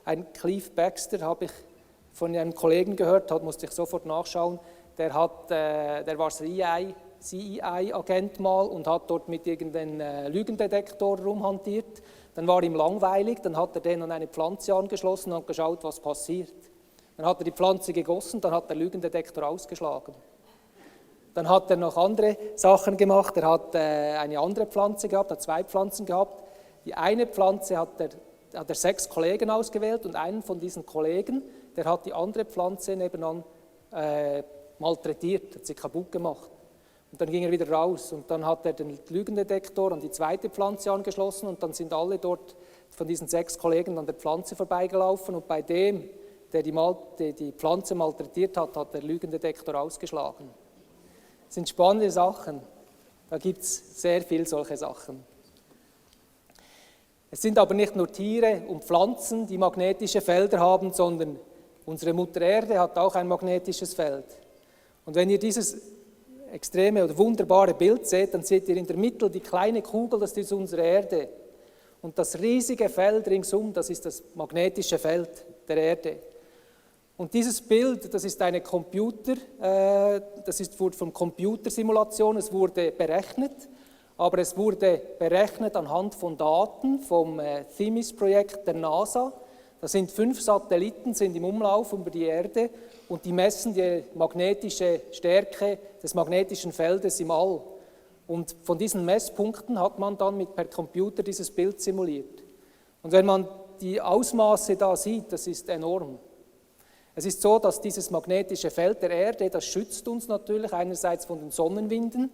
Ein Clive Baxter, habe ich von einem Kollegen gehört, musste ich sofort nachschauen, der war CEI-Agent mal und hat dort mit irgendeinem Lügendetektor rumhantiert. Dann war ihm langweilig, dann hat er den an eine Pflanze angeschlossen und geschaut, was passiert. Dann hat er die Pflanze gegossen, dann hat der Lügendetektor ausgeschlagen. Dann hat er noch andere Sachen gemacht, er hat eine andere Pflanze gehabt, hat 2 Pflanzen gehabt. Die eine Pflanze hat er 6 Kollegen ausgewählt und einen von diesen Kollegen, der hat die andere Pflanze nebenan malträtiert, hat sie kaputt gemacht. Und dann ging er wieder raus und dann hat er den Lügendetektor an die zweite Pflanze angeschlossen und dann sind alle dort von diesen 6 Kollegen an der Pflanze vorbeigelaufen und bei dem, der die Pflanze malträtiert hat, hat der Lügendetektor ausgeschlagen. Das sind spannende Sachen. Da gibt es sehr viel solche Sachen. Es sind aber nicht nur Tiere und Pflanzen, die magnetische Felder haben, sondern unsere Mutter Erde hat auch ein magnetisches Feld. Und wenn ihr dieses extreme oder wunderbare Bild seht, dann seht ihr in der Mitte die kleine Kugel, das ist unsere Erde. Und das riesige Feld ringsum, das ist das magnetische Feld der Erde. Und dieses Bild, das ist eine wurde von Computersimulation, es wurde berechnet, aber es wurde berechnet anhand von Daten vom Themis-Projekt der NASA. Das sind 5 Satelliten, sind im Umlauf über die Erde und die messen die magnetische Stärke des magnetischen Feldes im All. Und von diesen Messpunkten hat man dann per Computer dieses Bild simuliert. Und wenn man die Ausmaße da sieht, das ist enorm. Es ist so, dass dieses magnetische Feld der Erde, das schützt uns natürlich einerseits von den Sonnenwinden,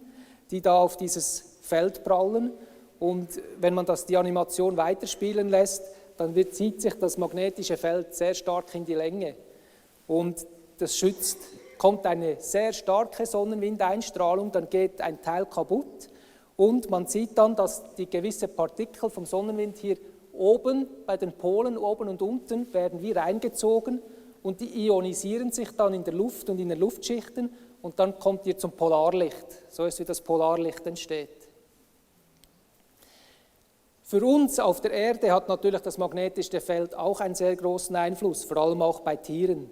die da auf dieses Feld prallen. Und wenn man die Animation weiterspielen lässt, dann zieht sich das magnetische Feld sehr stark in die Länge. Und das schützt, kommt eine sehr starke Sonnenwindeinstrahlung, dann geht ein Teil kaputt. Und man sieht dann, dass die gewisse Partikel vom Sonnenwind hier oben, bei den Polen oben und unten, werden wie reingezogen. Und die ionisieren sich dann in der Luft und in den Luftschichten und dann kommt ihr zum Polarlicht. So ist, wie das Polarlicht entsteht. Für uns auf der Erde hat natürlich das magnetische Feld auch einen sehr großen Einfluss, vor allem auch bei Tieren.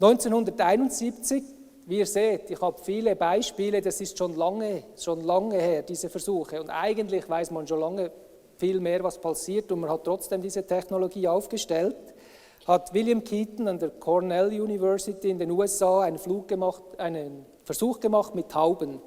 1971, wie ihr seht, ich habe viele Beispiele, das ist schon lange her, diese Versuche. Und eigentlich weiß man schon lange viel mehr, was passiert und man hat trotzdem diese Technologie aufgestellt. Hat William Keaton an der Cornell University in den USA einen Versuch gemacht mit Tauben.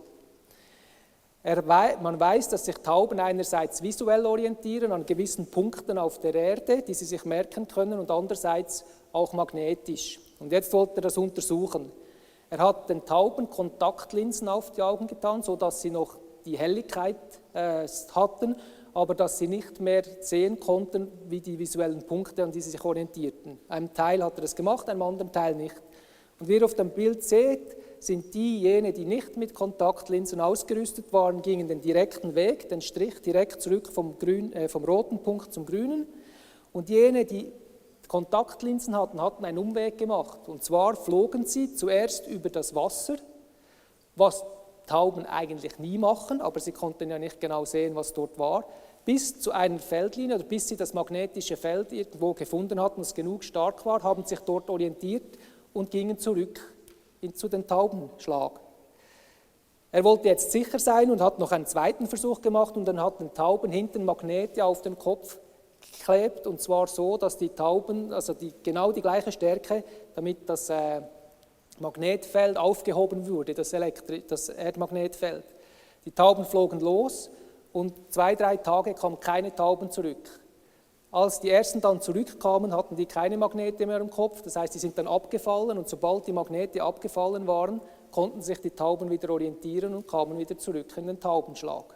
Man weiß, dass sich Tauben einerseits visuell orientieren an gewissen Punkten auf der Erde, die sie sich merken können, und andererseits auch magnetisch. Und jetzt wollte er das untersuchen. Er hat den Tauben Kontaktlinsen auf die Augen getan, sodass sie noch die Helligkeit hatten, aber dass sie nicht mehr sehen konnten, wie die visuellen Punkte, an die sie sich orientierten. Einem Teil hat er das gemacht, einem anderen Teil nicht. Und wie ihr auf dem Bild seht, sind diejenigen, die nicht mit Kontaktlinsen ausgerüstet waren, gingen den direkten Weg, den Strich direkt zurück vom roten Punkt zum grünen. Und diejenigen, die Kontaktlinsen hatten, hatten einen Umweg gemacht. Und zwar flogen sie zuerst über das Wasser, was Tauben eigentlich nie machen, aber sie konnten ja nicht genau sehen, was dort war, bis zu einer Feldlinie oder bis sie das magnetische Feld irgendwo gefunden hatten, das genug stark war, haben sich dort orientiert und gingen zurück zu den Taubenschlag. Er wollte jetzt sicher sein und hat noch einen zweiten Versuch gemacht und dann hat den Tauben hinten Magnete auf den Kopf geklebt und zwar so, dass die Tauben, also genau die gleiche Stärke, damit das Magnetfeld aufgehoben wurde, das Erdmagnetfeld. Die Tauben flogen los und 2-3 Tage kamen keine Tauben zurück. Als die ersten dann zurückkamen, hatten die keine Magnete mehr im Kopf, das heißt, die sind dann abgefallen und sobald die Magnete abgefallen waren, konnten sich die Tauben wieder orientieren und kamen wieder zurück in den Taubenschlag.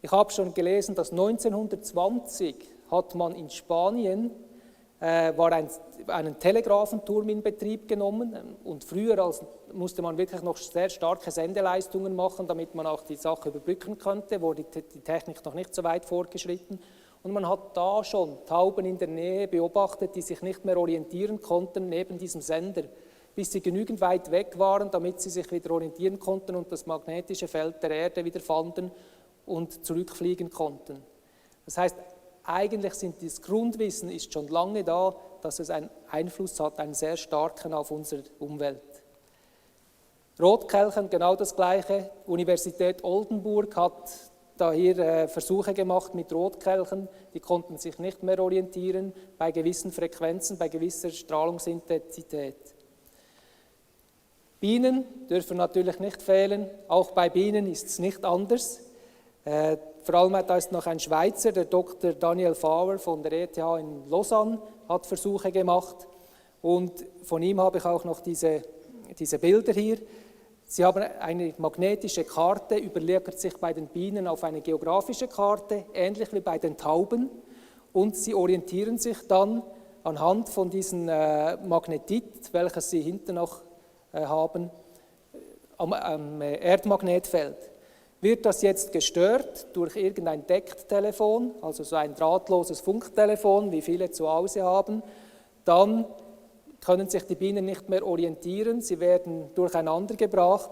Ich habe schon gelesen, dass 1920 hat man in Spanien einen Telegraphenturm in Betrieb genommen und früher musste man wirklich noch sehr starke Sendeleistungen machen, damit man auch die Sache überbrücken konnte, wo die Technik noch nicht so weit fortgeschritten. Und man hat da schon Tauben in der Nähe beobachtet, die sich nicht mehr orientieren konnten neben diesem Sender, bis sie genügend weit weg waren, damit sie sich wieder orientieren konnten und das magnetische Feld der Erde wieder fanden und zurückfliegen konnten. Das heißt, eigentlich das Grundwissen ist schon lange da, dass es einen Einfluss hat, einen sehr starken auf unsere Umwelt. Rotkelchen, genau das Gleiche. Die Universität Oldenburg hat da hier Versuche gemacht mit Rotkelchen. Die konnten sich nicht mehr orientieren bei gewissen Frequenzen, bei gewisser Strahlungsintensität. Bienen dürfen natürlich nicht fehlen. Auch bei Bienen ist es nicht anders. Vor allem da ist noch ein Schweizer, der Dr. Daniel Faber von der ETH in Lausanne, hat Versuche gemacht. Und von ihm habe ich auch noch diese Bilder hier. Sie haben eine magnetische Karte, überlagert sich bei den Bienen auf eine geografische Karte, ähnlich wie bei den Tauben, und sie orientieren sich dann anhand von diesem Magnetit, welches sie hinten noch haben, am Erdmagnetfeld. Wird das jetzt gestört durch irgendein Decktelefon, also so ein drahtloses Funktelefon, wie viele zu Hause haben, dann können sich die Bienen nicht mehr orientieren, sie werden durcheinander gebracht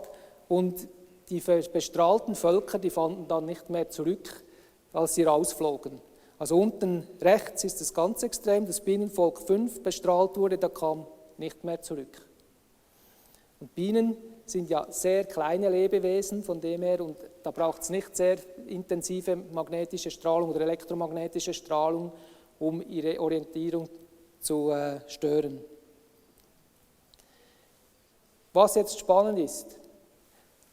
und die bestrahlten Völker, die fanden dann nicht mehr zurück, als sie rausflogen. Also unten rechts ist es ganz extrem, das Bienenvolk 5 bestrahlt wurde, da kam nicht mehr zurück. Und Bienen sind ja sehr kleine Lebewesen von dem her und da braucht es nicht sehr intensive magnetische Strahlung oder elektromagnetische Strahlung, um ihre Orientierung zu stören. Was jetzt spannend ist,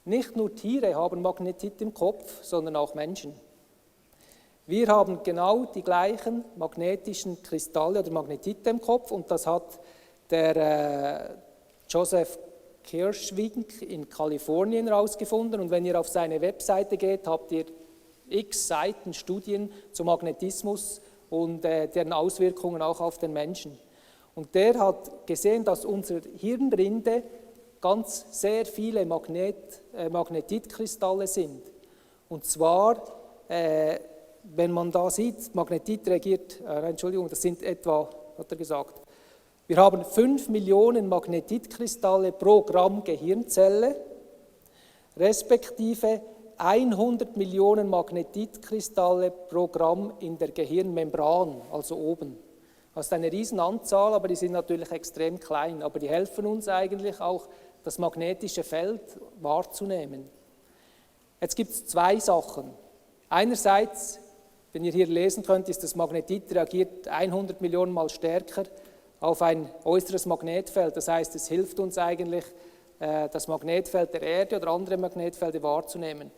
nicht nur Tiere haben Magnetit im Kopf, sondern auch Menschen. Wir haben genau die gleichen magnetischen Kristalle oder Magnetite im Kopf und das hat der Joseph Kirschwink in Kalifornien herausgefunden. Und wenn ihr auf seine Webseite geht, habt ihr x Seiten Studien zum Magnetismus und deren Auswirkungen auch auf den Menschen. Und der hat gesehen, dass unsere Hirnrinde ganz sehr viele Magnetitkristalle sind. Und zwar, wenn man da sieht, Magnetit reagiert, das sind etwa, hat er gesagt, wir haben 5 Millionen Magnetitkristalle pro Gramm Gehirnzelle, respektive 100 Millionen Magnetitkristalle pro Gramm in der Gehirnmembran, also oben. Das ist eine Riesenanzahl, aber die sind natürlich extrem klein. Aber die helfen uns eigentlich auch, das magnetische Feld wahrzunehmen. Jetzt gibt es 2 Sachen. Einerseits, wenn ihr hier lesen könnt, ist das Magnetit reagiert 100 Millionen Mal stärker auf ein äußeres Magnetfeld. Das heißt, es hilft uns eigentlich, das Magnetfeld der Erde oder andere Magnetfelder wahrzunehmen.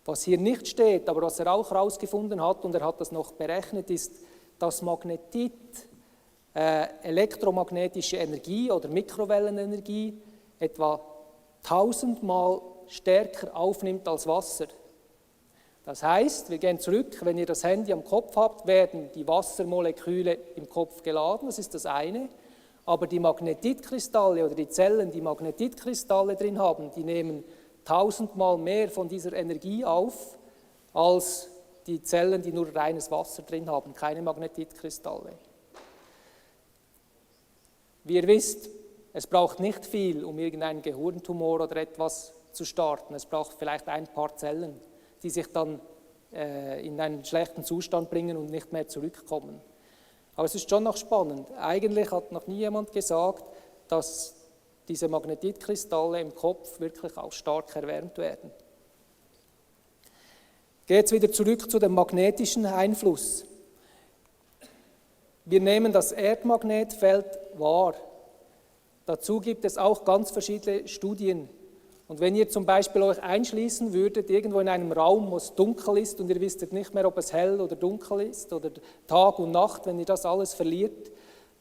Was hier nicht steht, aber was er auch herausgefunden hat, und er hat das noch berechnet, ist, dass Magnetit elektromagnetische Energie oder Mikrowellenenergie etwa 1000-mal stärker aufnimmt als Wasser. Das heißt, wir gehen zurück, wenn ihr das Handy am Kopf habt, werden die Wassermoleküle im Kopf geladen, das ist das eine, aber die Magnetitkristalle oder die Zellen, die Magnetitkristalle drin haben, die nehmen 1000-mal mehr von dieser Energie auf, als die Zellen, die nur reines Wasser drin haben, keine Magnetitkristalle. Wie ihr wisst, es braucht nicht viel, um irgendeinen Gehirntumor oder etwas zu starten. Es braucht vielleicht ein paar Zellen, die sich dann in einen schlechten Zustand bringen und nicht mehr zurückkommen. Aber es ist schon noch spannend. Eigentlich hat noch nie jemand gesagt, dass diese Magnetitkristalle im Kopf wirklich auch stark erwärmt werden. Ich gehe jetzt wieder zurück zu dem magnetischen Einfluss. Wir nehmen das Erdmagnetfeld wahr. Dazu gibt es auch ganz verschiedene Studien. Und wenn ihr zum Beispiel euch einschließen würdet, irgendwo in einem Raum, wo es dunkel ist und ihr wisstet nicht mehr, ob es hell oder dunkel ist oder Tag und Nacht, wenn ihr das alles verliert,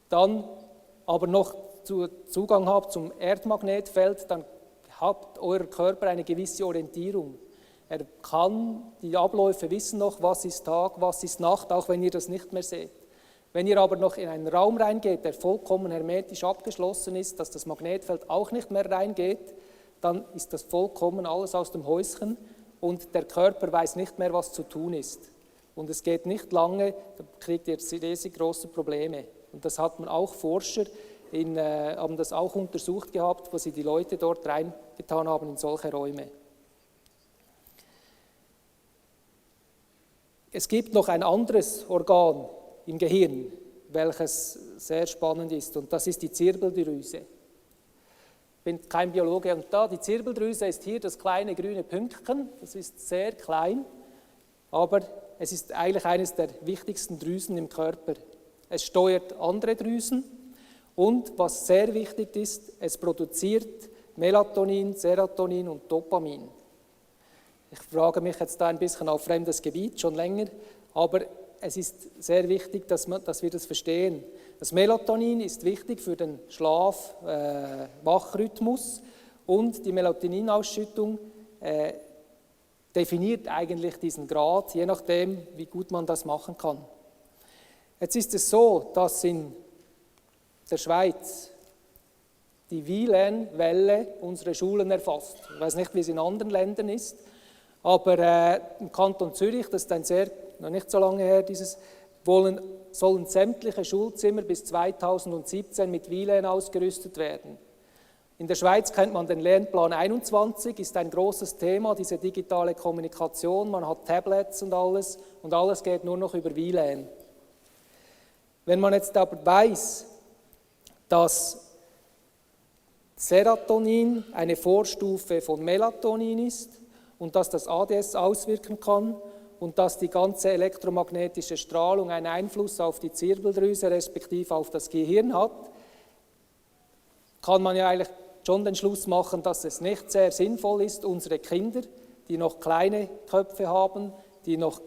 dann aber noch Zugang habt zum Erdmagnetfeld, dann hat euer Körper eine gewisse Orientierung. Er kann die Abläufe wissen noch, was ist Tag, was ist Nacht, auch wenn ihr das nicht mehr seht. Wenn ihr aber noch in einen Raum reingeht, der vollkommen hermetisch abgeschlossen ist, dass das Magnetfeld auch nicht mehr reingeht, dann ist das vollkommen alles aus dem Häuschen und der Körper weiß nicht mehr, was zu tun ist. Und es geht nicht lange, dann kriegt ihr riesig große Probleme. Und das hat man auch Forscher, haben das auch untersucht gehabt, wo sie die Leute dort reingetan haben in solche Räume. Es gibt noch ein anderes Organ im Gehirn, welches sehr spannend ist, und das ist die Zirbeldrüse. Ich bin kein Biologe und die Zirbeldrüse ist hier das kleine grüne Pünktchen, das ist sehr klein, aber es ist eigentlich eines der wichtigsten Drüsen im Körper. Es steuert andere Drüsen und was sehr wichtig ist, es produziert Melatonin, Serotonin und Dopamin. Ich frage mich jetzt da ein bisschen auf fremdes Gebiet, schon länger, aber es ist sehr wichtig, dass wir das verstehen. Das Melatonin ist wichtig für den Schlaf-Wachrhythmus und die Melatoninausschüttung definiert eigentlich diesen Grad, je nachdem, wie gut man das machen kann. Jetzt ist es so, dass in der Schweiz die WLAN-Welle unsere Schulen erfasst. Ich weiß nicht, wie es in anderen Ländern ist, aber im Kanton Zürich, das ist noch nicht so lange her, sollen sämtliche Schulzimmer bis 2017 mit WLAN ausgerüstet werden. In der Schweiz kennt man den Lernplan 21, ist ein großes Thema, diese digitale Kommunikation, man hat Tablets und alles geht nur noch über WLAN. Wenn man jetzt aber weiß, dass Serotonin eine Vorstufe von Melatonin ist und dass das ADS auswirken kann und dass die ganze elektromagnetische Strahlung einen Einfluss auf die Zirbeldrüse respektive auf das Gehirn hat, kann man ja eigentlich schon den Schluss machen, dass es nicht sehr sinnvoll ist, unsere Kinder, die noch kleine Köpfe haben, die noch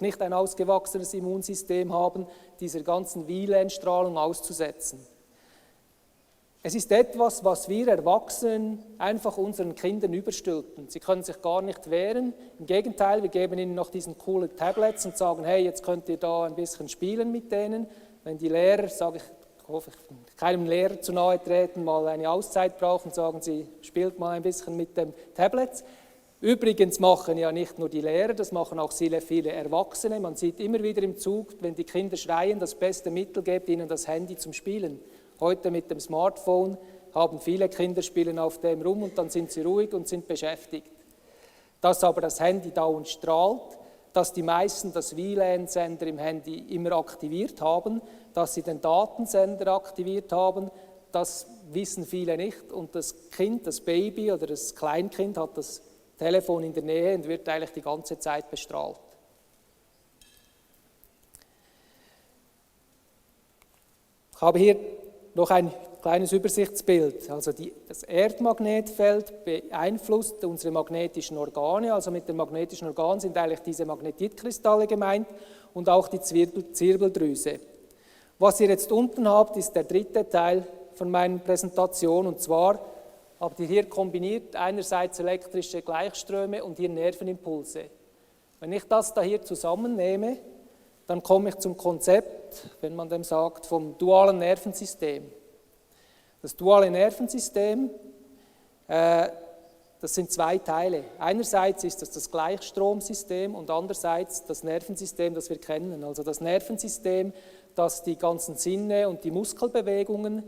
nicht ein ausgewachsenes Immunsystem haben, dieser ganzen WLAN-Strahlung auszusetzen. Es ist etwas, was wir Erwachsenen einfach unseren Kindern überstülpen. Sie können sich gar nicht wehren. Im Gegenteil, wir geben ihnen noch diesen coolen Tablets und sagen, hey, jetzt könnt ihr da ein bisschen spielen mit denen. Wenn die Lehrer, ich hoffe, ich keinem Lehrer zu nahe treten, mal eine Auszeit brauchen, sagen sie, spielt mal ein bisschen mit dem Tablet. Übrigens machen ja nicht nur die Lehrer, das machen auch viele Erwachsene. Man sieht immer wieder im Zug, wenn die Kinder schreien, das beste Mittel, gebt ihnen das Handy zum Spielen. Heute mit dem Smartphone haben viele Kinder spielen auf dem rum und dann sind sie ruhig und sind beschäftigt. Dass aber das Handy dauernd strahlt, dass die meisten das WLAN-Sender im Handy immer aktiviert haben, dass sie den Datensender aktiviert haben, das wissen viele nicht und das Kind, das Baby oder das Kleinkind hat das Telefon in der Nähe und wird eigentlich die ganze Zeit bestrahlt. Ich habe hier noch ein kleines Übersichtsbild. Also das Erdmagnetfeld beeinflusst unsere magnetischen Organe. Also mit den magnetischen Organen sind eigentlich diese Magnetitkristalle gemeint und auch die Zirbeldrüse. Was ihr jetzt unten habt, ist der dritte Teil von meiner Präsentation. Und zwar habt ihr hier kombiniert einerseits elektrische Gleichströme und hier Nervenimpulse. Wenn ich das da hier zusammennehme, dann komme ich zum Konzept, wenn man dem sagt, vom dualen Nervensystem. Das duale Nervensystem, das sind zwei Teile. Einerseits ist das Gleichstromsystem und andererseits das Nervensystem, das wir kennen. Also das Nervensystem, das die ganzen Sinne und die Muskelbewegungen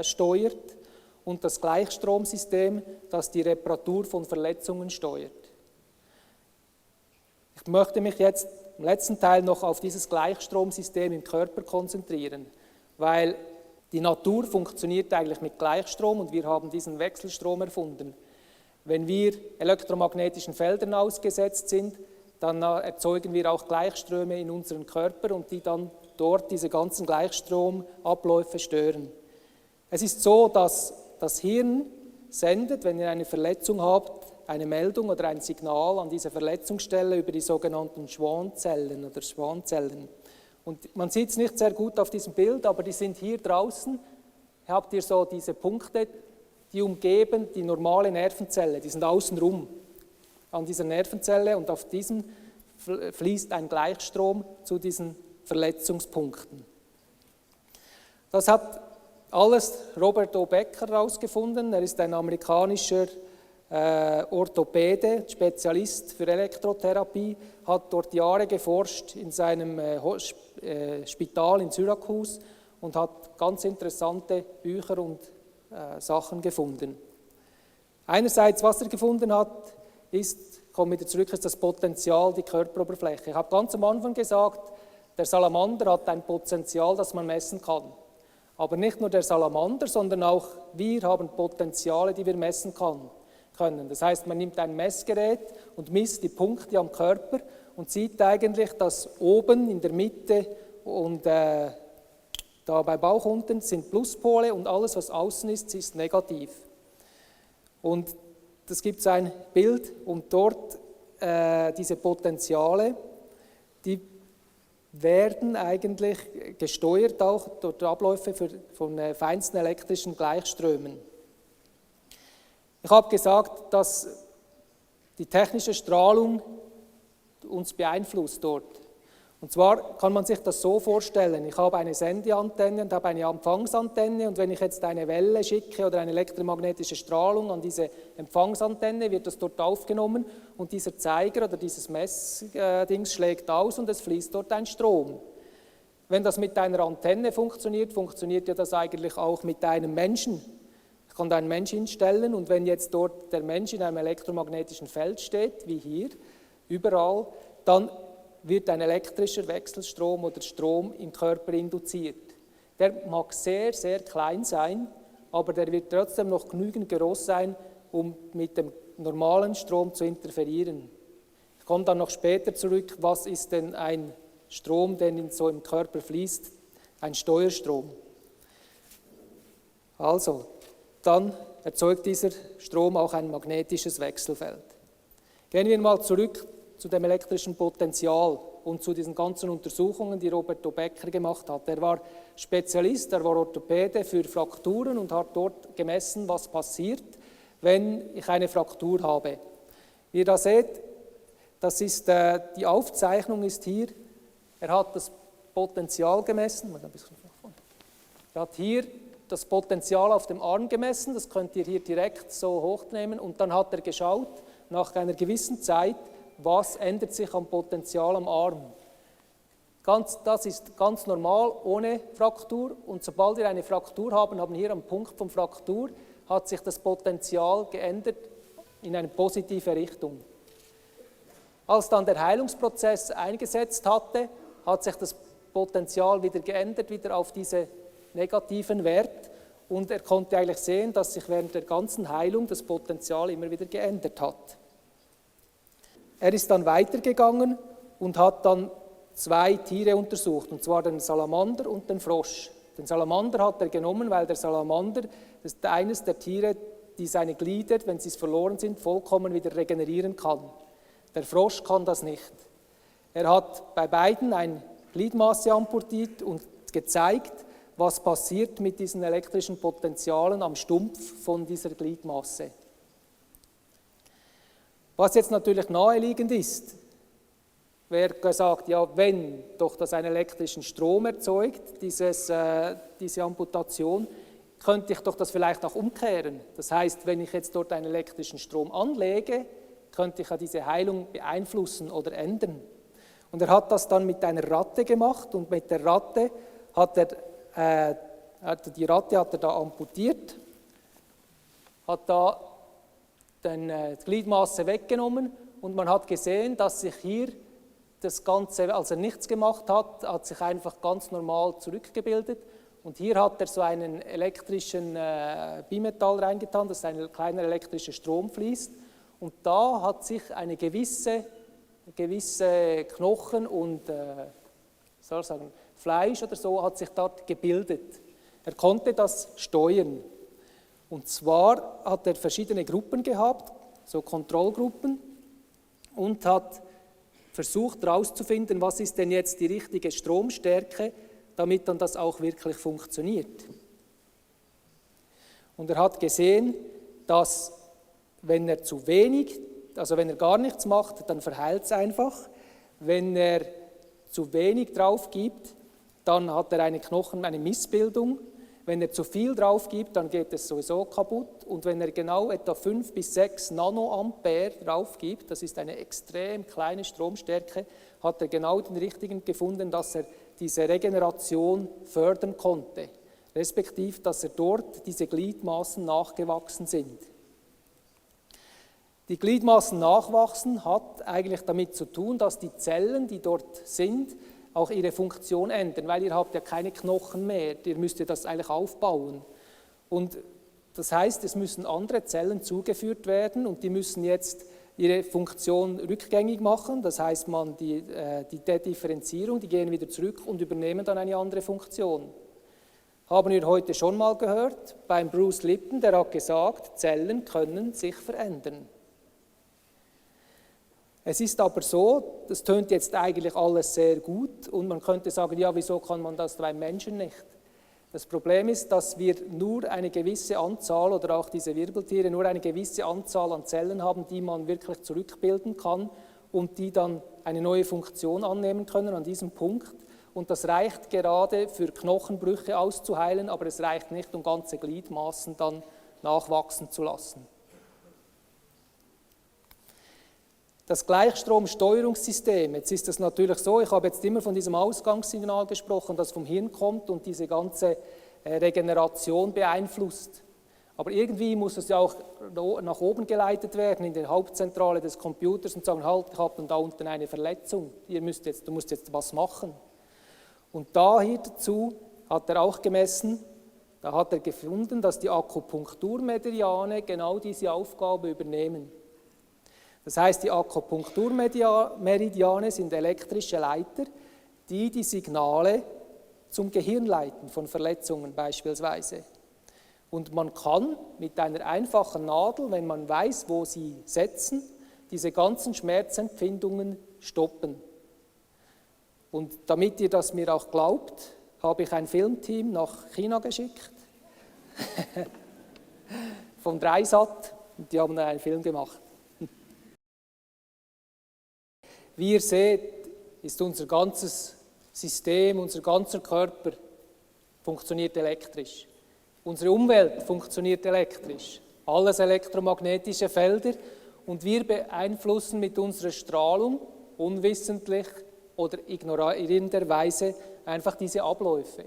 steuert und das Gleichstromsystem, das die Reparatur von Verletzungen steuert. Ich möchte mich jetzt im letzten Teil noch auf dieses Gleichstromsystem im Körper konzentrieren, weil die Natur funktioniert eigentlich mit Gleichstrom und wir haben diesen Wechselstrom erfunden. Wenn wir elektromagnetischen Feldern ausgesetzt sind, dann erzeugen wir auch Gleichströme in unseren Körper und die dann dort diese ganzen Gleichstromabläufe stören. Es ist so, dass das Hirn sendet, wenn ihr eine Verletzung habt, eine Meldung oder ein Signal an diese Verletzungsstelle über die sogenannten Schwanzellen oder Schwanzellen. Und man sieht es nicht sehr gut auf diesem Bild, aber die sind hier draußen. Habt ihr so diese Punkte, die umgeben die normale Nervenzelle, die sind außenrum an dieser Nervenzelle und auf diesem fließt ein Gleichstrom zu diesen Verletzungspunkten. Das hat alles Robert O. Becker herausgefunden. Er ist ein amerikanischer Orthopäde, Spezialist für Elektrotherapie, hat dort Jahre geforscht in seinem Spital in Syrakus und hat ganz interessante Bücher und Sachen gefunden. Einerseits, was er gefunden hat, ist, komme wieder zurück, ist das Potenzial, die Körperoberfläche. Ich habe ganz am Anfang gesagt, der Salamander hat ein Potenzial, das man messen kann. Aber nicht nur der Salamander, sondern auch wir haben Potenziale, die wir messen können. Das heißt, man nimmt ein Messgerät und misst die Punkte am Körper und sieht eigentlich, dass oben in der Mitte und da bei Bauch unten sind Pluspole und alles, was außen ist negativ. Und das gibt ein Bild und dort diese Potenziale, die werden eigentlich gesteuert auch durch die Abläufe von feinsten elektrischen Gleichströmen. Ich habe gesagt, dass die technische Strahlung uns beeinflusst dort. Und zwar kann man sich das so vorstellen, ich habe eine Sendeantenne und habe eine Empfangsantenne und wenn ich jetzt eine Welle schicke oder eine elektromagnetische Strahlung an diese Empfangsantenne, wird das dort aufgenommen und dieser Zeiger oder dieses Messdings schlägt aus und es fließt dort ein Strom. Wenn das mit einer Antenne funktioniert, funktioniert ja das eigentlich auch mit einem Menschen. Ich kann da einen Menschen hinstellen und wenn jetzt dort der Mensch in einem elektromagnetischen Feld steht, wie hier, überall, dann wird ein elektrischer Wechselstrom oder Strom im Körper induziert. Der mag sehr, sehr klein sein, aber der wird trotzdem noch genügend groß sein, um mit dem normalen Strom zu interferieren. Ich komme dann noch später zurück, was ist denn ein Strom, der so im Körper fließt, ein Steuerstrom. Also, dann erzeugt dieser Strom auch ein magnetisches Wechselfeld. Gehen wir mal zurück zu dem elektrischen Potential und zu diesen ganzen Untersuchungen, die Roberto Becker gemacht hat. Er war Spezialist, er war Orthopäde für Frakturen und hat dort gemessen, was passiert, wenn ich eine Fraktur habe. Wie ihr da seht, das ist, die Aufzeichnung ist hier, er hat das Potenzial gemessen, er hat hier das Potenzial auf dem Arm gemessen, das könnt ihr hier direkt so hochnehmen und dann hat er geschaut, nach einer gewissen Zeit, was ändert sich am Potenzial am Arm. Das ist ganz normal, ohne Fraktur. Und sobald wir eine Fraktur haben hier am Punkt von Fraktur, hat sich das Potenzial geändert in eine positive Richtung. Als dann der Heilungsprozess eingesetzt hatte, hat sich das Potenzial wieder geändert, wieder auf diese negativen Wert. Und er konnte eigentlich sehen, dass sich während der ganzen Heilung das Potenzial immer wieder geändert hat. Er ist dann weitergegangen und hat dann 2 Tiere untersucht, und zwar den Salamander und den Frosch. Den Salamander hat er genommen, weil der Salamander ist eines der Tiere, die seine Glieder, wenn sie verloren sind, vollkommen wieder regenerieren kann. Der Frosch kann das nicht. Er hat bei beiden eine Gliedmaße amputiert und gezeigt, was passiert mit diesen elektrischen Potentialen am Stumpf von dieser Gliedmaße. Was jetzt natürlich naheliegend ist, wäre gesagt, ja, wenn doch das einen elektrischen Strom erzeugt, diese Amputation, könnte ich doch das vielleicht auch umkehren. Das heißt, wenn ich jetzt dort einen elektrischen Strom anlege, könnte ich ja diese Heilung beeinflussen oder ändern. Und er hat das dann mit einer Ratte gemacht und mit der Ratte hat er die Ratte da amputiert, hat da die Gliedmaße weggenommen und man hat gesehen, dass sich hier das Ganze, als er nichts gemacht hat, hat sich einfach ganz normal zurückgebildet und hier hat er so einen elektrischen Bimetall reingetan, dass ein kleiner elektrischer Strom fließt und da hat sich eine gewisse Knochen und Fleisch oder so hat sich dort gebildet. Er konnte das steuern. Und zwar hat er verschiedene Gruppen gehabt, so Kontrollgruppen, und hat versucht herauszufinden, was ist denn jetzt die richtige Stromstärke, damit dann das auch wirklich funktioniert. Und er hat gesehen, dass wenn er zu wenig, also wenn er gar nichts macht, dann verheilt es einfach. Wenn er zu wenig drauf gibt, dann hat er eine Missbildung. Wenn er zu viel drauf gibt, dann geht es sowieso kaputt. Und wenn er genau etwa 5 bis 6 Nanoampere drauf gibt, das ist eine extrem kleine Stromstärke, hat er genau den richtigen gefunden, dass er diese Regeneration fördern konnte. Respektive, dass er dort diese Gliedmaßen nachgewachsen sind. Die Gliedmaßen nachwachsen hat eigentlich damit zu tun, dass die Zellen, die dort sind, auch ihre Funktion ändern, weil ihr habt ja keine Knochen mehr, ihr müsst ja das eigentlich aufbauen. Und das heißt, es müssen andere Zellen zugeführt werden und die müssen jetzt ihre Funktion rückgängig machen, das heißt die Dedifferenzierung, die gehen wieder zurück und übernehmen dann eine andere Funktion. Haben wir heute schon mal gehört, beim Bruce Lipton, der hat gesagt, Zellen können sich verändern. Es ist aber so, das tönt jetzt eigentlich alles sehr gut und man könnte sagen, ja, wieso kann man das beim Menschen nicht? Das Problem ist, dass wir nur eine gewisse Anzahl oder auch diese Wirbeltiere nur eine gewisse Anzahl an Zellen haben, die man wirklich zurückbilden kann und die dann eine neue Funktion annehmen können an diesem Punkt. Und das reicht gerade für Knochenbrüche auszuheilen, aber es reicht nicht, um ganze Gliedmaßen dann nachwachsen zu lassen. Das Gleichstromsteuerungssystem, jetzt ist es natürlich so, ich habe jetzt immer von diesem Ausgangssignal gesprochen, das vom Hirn kommt und diese ganze Regeneration beeinflusst. Aber irgendwie muss es ja auch nach oben geleitet werden, in die Hauptzentrale des Computers und sagen, halt, ich habe da unten eine Verletzung, du musst jetzt was machen. Und dazu hat er auch gemessen, da hat er gefunden, dass die Akupunkturmeridiane genau diese Aufgabe übernehmen. Das heißt, die Akupunkturmeridiane sind elektrische Leiter, die die Signale zum Gehirn leiten, von Verletzungen beispielsweise. Und man kann mit einer einfachen Nadel, wenn man weiß, wo sie setzen, diese ganzen Schmerzempfindungen stoppen. Und damit ihr das mir auch glaubt, habe ich ein Filmteam nach China geschickt, vom Dreisat, und die haben einen Film gemacht. Wie ihr seht, ist unser ganzes System, unser ganzer Körper funktioniert elektrisch. Unsere Umwelt funktioniert elektrisch. Alles elektromagnetische Felder und wir beeinflussen mit unserer Strahlung unwissentlich oder ignorierenderweise einfach diese Abläufe.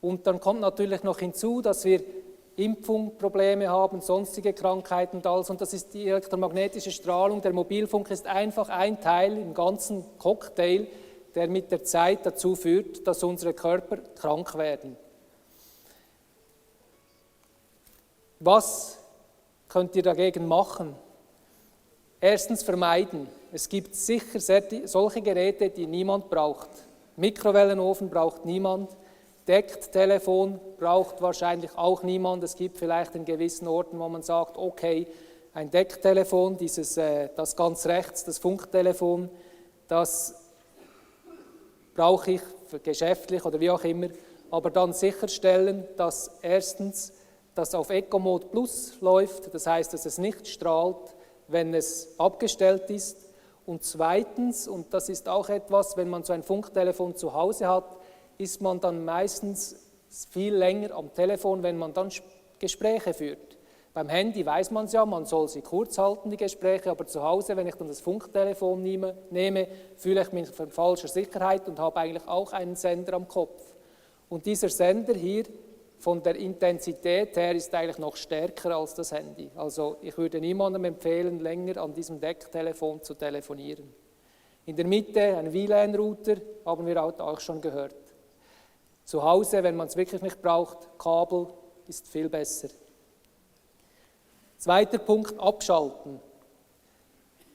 Und dann kommt natürlich noch hinzu, dass wir Impfungsprobleme haben, sonstige Krankheiten und alles. Und das ist die elektromagnetische Strahlung. Der Mobilfunk ist einfach ein Teil im ganzen Cocktail, der mit der Zeit dazu führt, dass unsere Körper krank werden. Was könnt ihr dagegen machen? Erstens vermeiden. Es gibt sicher solche Geräte, die niemand braucht. Mikrowellenofen braucht niemand. Decktelefon braucht wahrscheinlich auch niemand. Es gibt vielleicht in gewissen Orten, wo man sagt, okay, ein Decktelefon, das ganz rechts, das Funktelefon, das brauche ich für geschäftlich oder wie auch immer. Aber dann sicherstellen, dass erstens das auf Eco-Mode Plus läuft, das heißt, dass es nicht strahlt, wenn es abgestellt ist. Und zweitens, und das ist auch etwas, wenn man so ein Funktelefon zu Hause hat, ist man dann meistens viel länger am Telefon, wenn man dann Gespräche führt. Beim Handy weiß man es ja, man soll sie kurz halten, die Gespräche, aber zu Hause, wenn ich dann das Funktelefon nehme, fühle ich mich von falscher Sicherheit und habe eigentlich auch einen Sender am Kopf. Und dieser Sender hier, von der Intensität her, ist eigentlich noch stärker als das Handy. Also ich würde niemandem empfehlen, länger an diesem Decktelefon zu telefonieren. In der Mitte ein WLAN-Router, haben wir auch schon gehört. Zu Hause, wenn man es wirklich nicht braucht, Kabel ist viel besser. Zweiter Punkt, abschalten.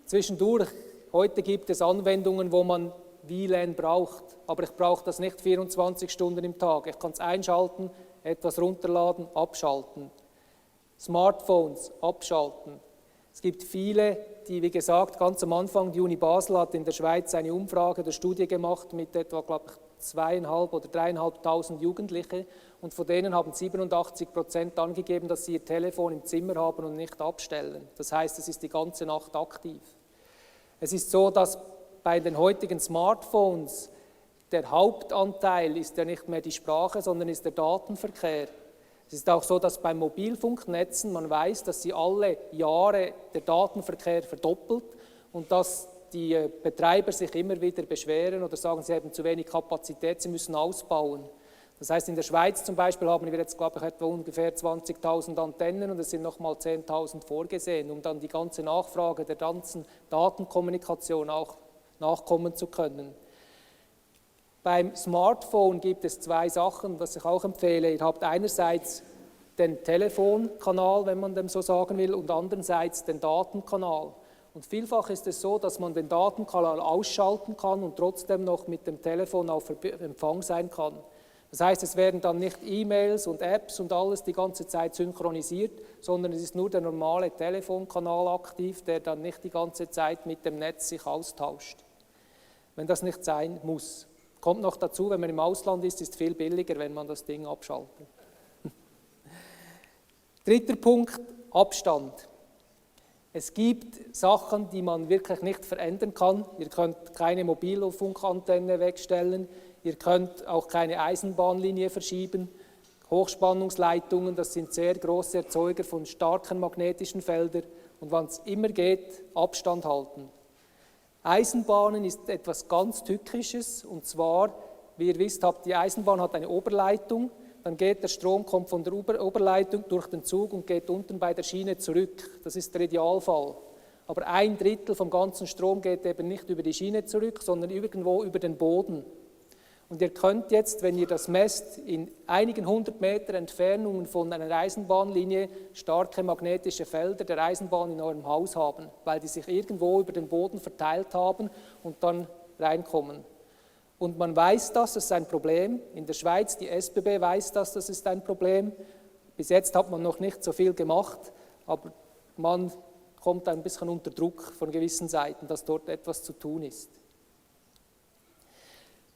Zwischendurch, heute gibt es Anwendungen, wo man WLAN braucht, aber ich brauche das nicht 24 Stunden im Tag. Ich kann es einschalten, etwas runterladen, abschalten. Smartphones, abschalten. Es gibt viele, die, wie gesagt, ganz am Anfang, die Uni Basel hat in der Schweiz eine Umfrage oder Studie gemacht mit etwa, glaube ich, 2.500 oder 3.500 Jugendliche und von denen haben 87% angegeben, dass sie ihr Telefon im Zimmer haben und nicht abstellen. Das heißt, es ist die ganze Nacht aktiv. Es ist so, dass bei den heutigen Smartphones der Hauptanteil ist ja nicht mehr die Sprache, sondern ist der Datenverkehr. Es ist auch so, dass beim Mobilfunknetzen man weiß, dass sie alle Jahre der Datenverkehr verdoppelt und dass die Betreiber sich immer wieder beschweren oder sagen, sie haben zu wenig Kapazität, sie müssen ausbauen. Das heißt, in der Schweiz zum Beispiel haben wir jetzt, glaube ich, etwa ungefähr 20.000 Antennen und es sind nochmal 10.000 vorgesehen, um dann die ganze Nachfrage der ganzen Datenkommunikation auch nachkommen zu können. Beim Smartphone gibt es zwei Sachen, was ich auch empfehle. Ihr habt einerseits den Telefonkanal, wenn man dem so sagen will, und andererseits den Datenkanal. Und vielfach ist es so, dass man den Datenkanal ausschalten kann und trotzdem noch mit dem Telefon auf Empfang sein kann. Das heißt, es werden dann nicht E-Mails und Apps und alles die ganze Zeit synchronisiert, sondern es ist nur der normale Telefonkanal aktiv, der dann nicht die ganze Zeit mit dem Netz sich austauscht. Wenn das nicht sein muss. Kommt noch dazu, wenn man im Ausland ist es viel billiger, wenn man das Ding abschaltet. Dritter Punkt, Abstand. Es gibt Sachen, die man wirklich nicht verändern kann. Ihr könnt keine Mobilfunkantenne wegstellen, ihr könnt auch keine Eisenbahnlinie verschieben. Hochspannungsleitungen, das sind sehr große Erzeuger von starken magnetischen Feldern. Und wann es immer geht, Abstand halten. Eisenbahnen ist etwas ganz Tückisches, und zwar, wie ihr wisst, die Eisenbahn hat eine Oberleitung, dann geht der Strom, kommt von der Oberleitung durch den Zug und geht unten bei der Schiene zurück. Das ist der Idealfall. Aber 1/3 vom ganzen Strom geht eben nicht über die Schiene zurück, sondern irgendwo über den Boden. Und ihr könnt jetzt, wenn ihr das messt, in einigen 100 Meter Entfernungen von einer Eisenbahnlinie starke magnetische Felder der Eisenbahn in eurem Haus haben, weil die sich irgendwo über den Boden verteilt haben und dann reinkommen. Und man weiß das ist ein Problem. In der Schweiz, die SBB weiß das ist ein Problem. Bis jetzt hat man noch nicht so viel gemacht, aber man kommt ein bisschen unter Druck von gewissen Seiten, dass dort etwas zu tun ist.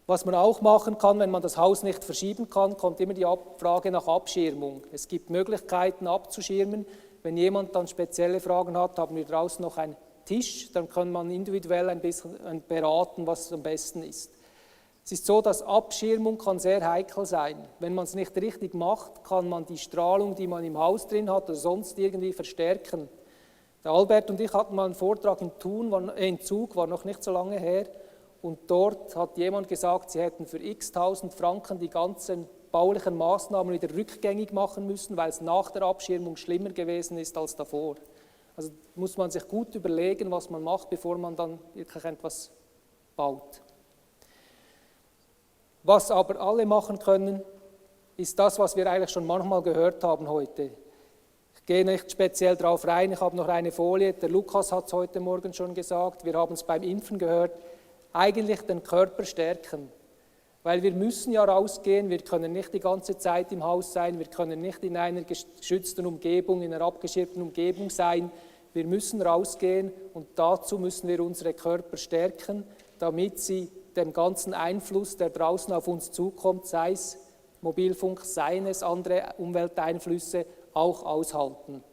Was man auch machen kann, wenn man das Haus nicht verschieben kann, kommt immer die Frage nach Abschirmung. Es gibt Möglichkeiten abzuschirmen. Wenn jemand dann spezielle Fragen hat, haben wir draußen noch einen Tisch, dann kann man individuell ein bisschen beraten, was am besten ist. Es ist so, dass Abschirmung kann sehr heikel sein. Wenn man es nicht richtig macht, kann man die Strahlung, die man im Haus drin hat oder sonst irgendwie verstärken. Der Albert und ich hatten mal einen Vortrag in Zug, war noch nicht so lange her, und dort hat jemand gesagt, sie hätten für x tausend Franken die ganzen baulichen Maßnahmen wieder rückgängig machen müssen, weil es nach der Abschirmung schlimmer gewesen ist als davor. Also muss man sich gut überlegen, was man macht, bevor man dann wirklich etwas baut. Was aber alle machen können, ist das, was wir eigentlich schon manchmal gehört haben heute. Ich gehe nicht speziell darauf rein, ich habe noch eine Folie, der Lukas hat es heute Morgen schon gesagt, wir haben es beim Impfen gehört, eigentlich den Körper stärken. Weil wir müssen ja rausgehen, wir können nicht die ganze Zeit im Haus sein, wir können nicht in einer geschützten Umgebung, in einer abgeschirmten Umgebung sein, wir müssen rausgehen und dazu müssen wir unsere Körper stärken, damit sie dem ganzen Einfluss, der draußen auf uns zukommt, sei es Mobilfunk, seien es andere Umwelteinflüsse, auch aushalten.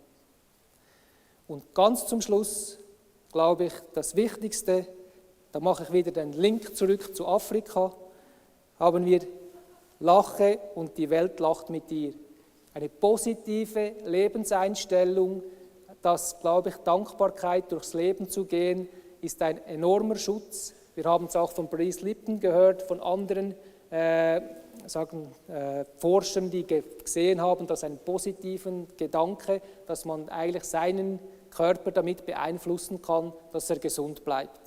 Und ganz zum Schluss, glaube ich, das Wichtigste, da mache ich wieder den Link zurück zu Afrika, haben wir Lache und die Welt lacht mit dir. Eine positive Lebenseinstellung, das, glaube ich, Dankbarkeit durchs Leben zu gehen, ist ein enormer Schutz. Wir haben es auch von Brice Lipton gehört, von anderen Forschern, die gesehen haben, dass ein positiven Gedanke, dass man eigentlich seinen Körper damit beeinflussen kann, dass er gesund bleibt.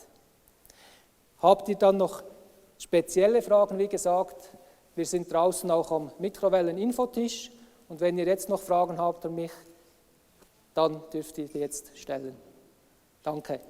Habt ihr dann noch spezielle Fragen? Wie gesagt, wir sind draußen auch am Mikrowellen-Infotisch und wenn ihr jetzt noch Fragen habt an mich, dann dürft ihr die jetzt stellen. Danke.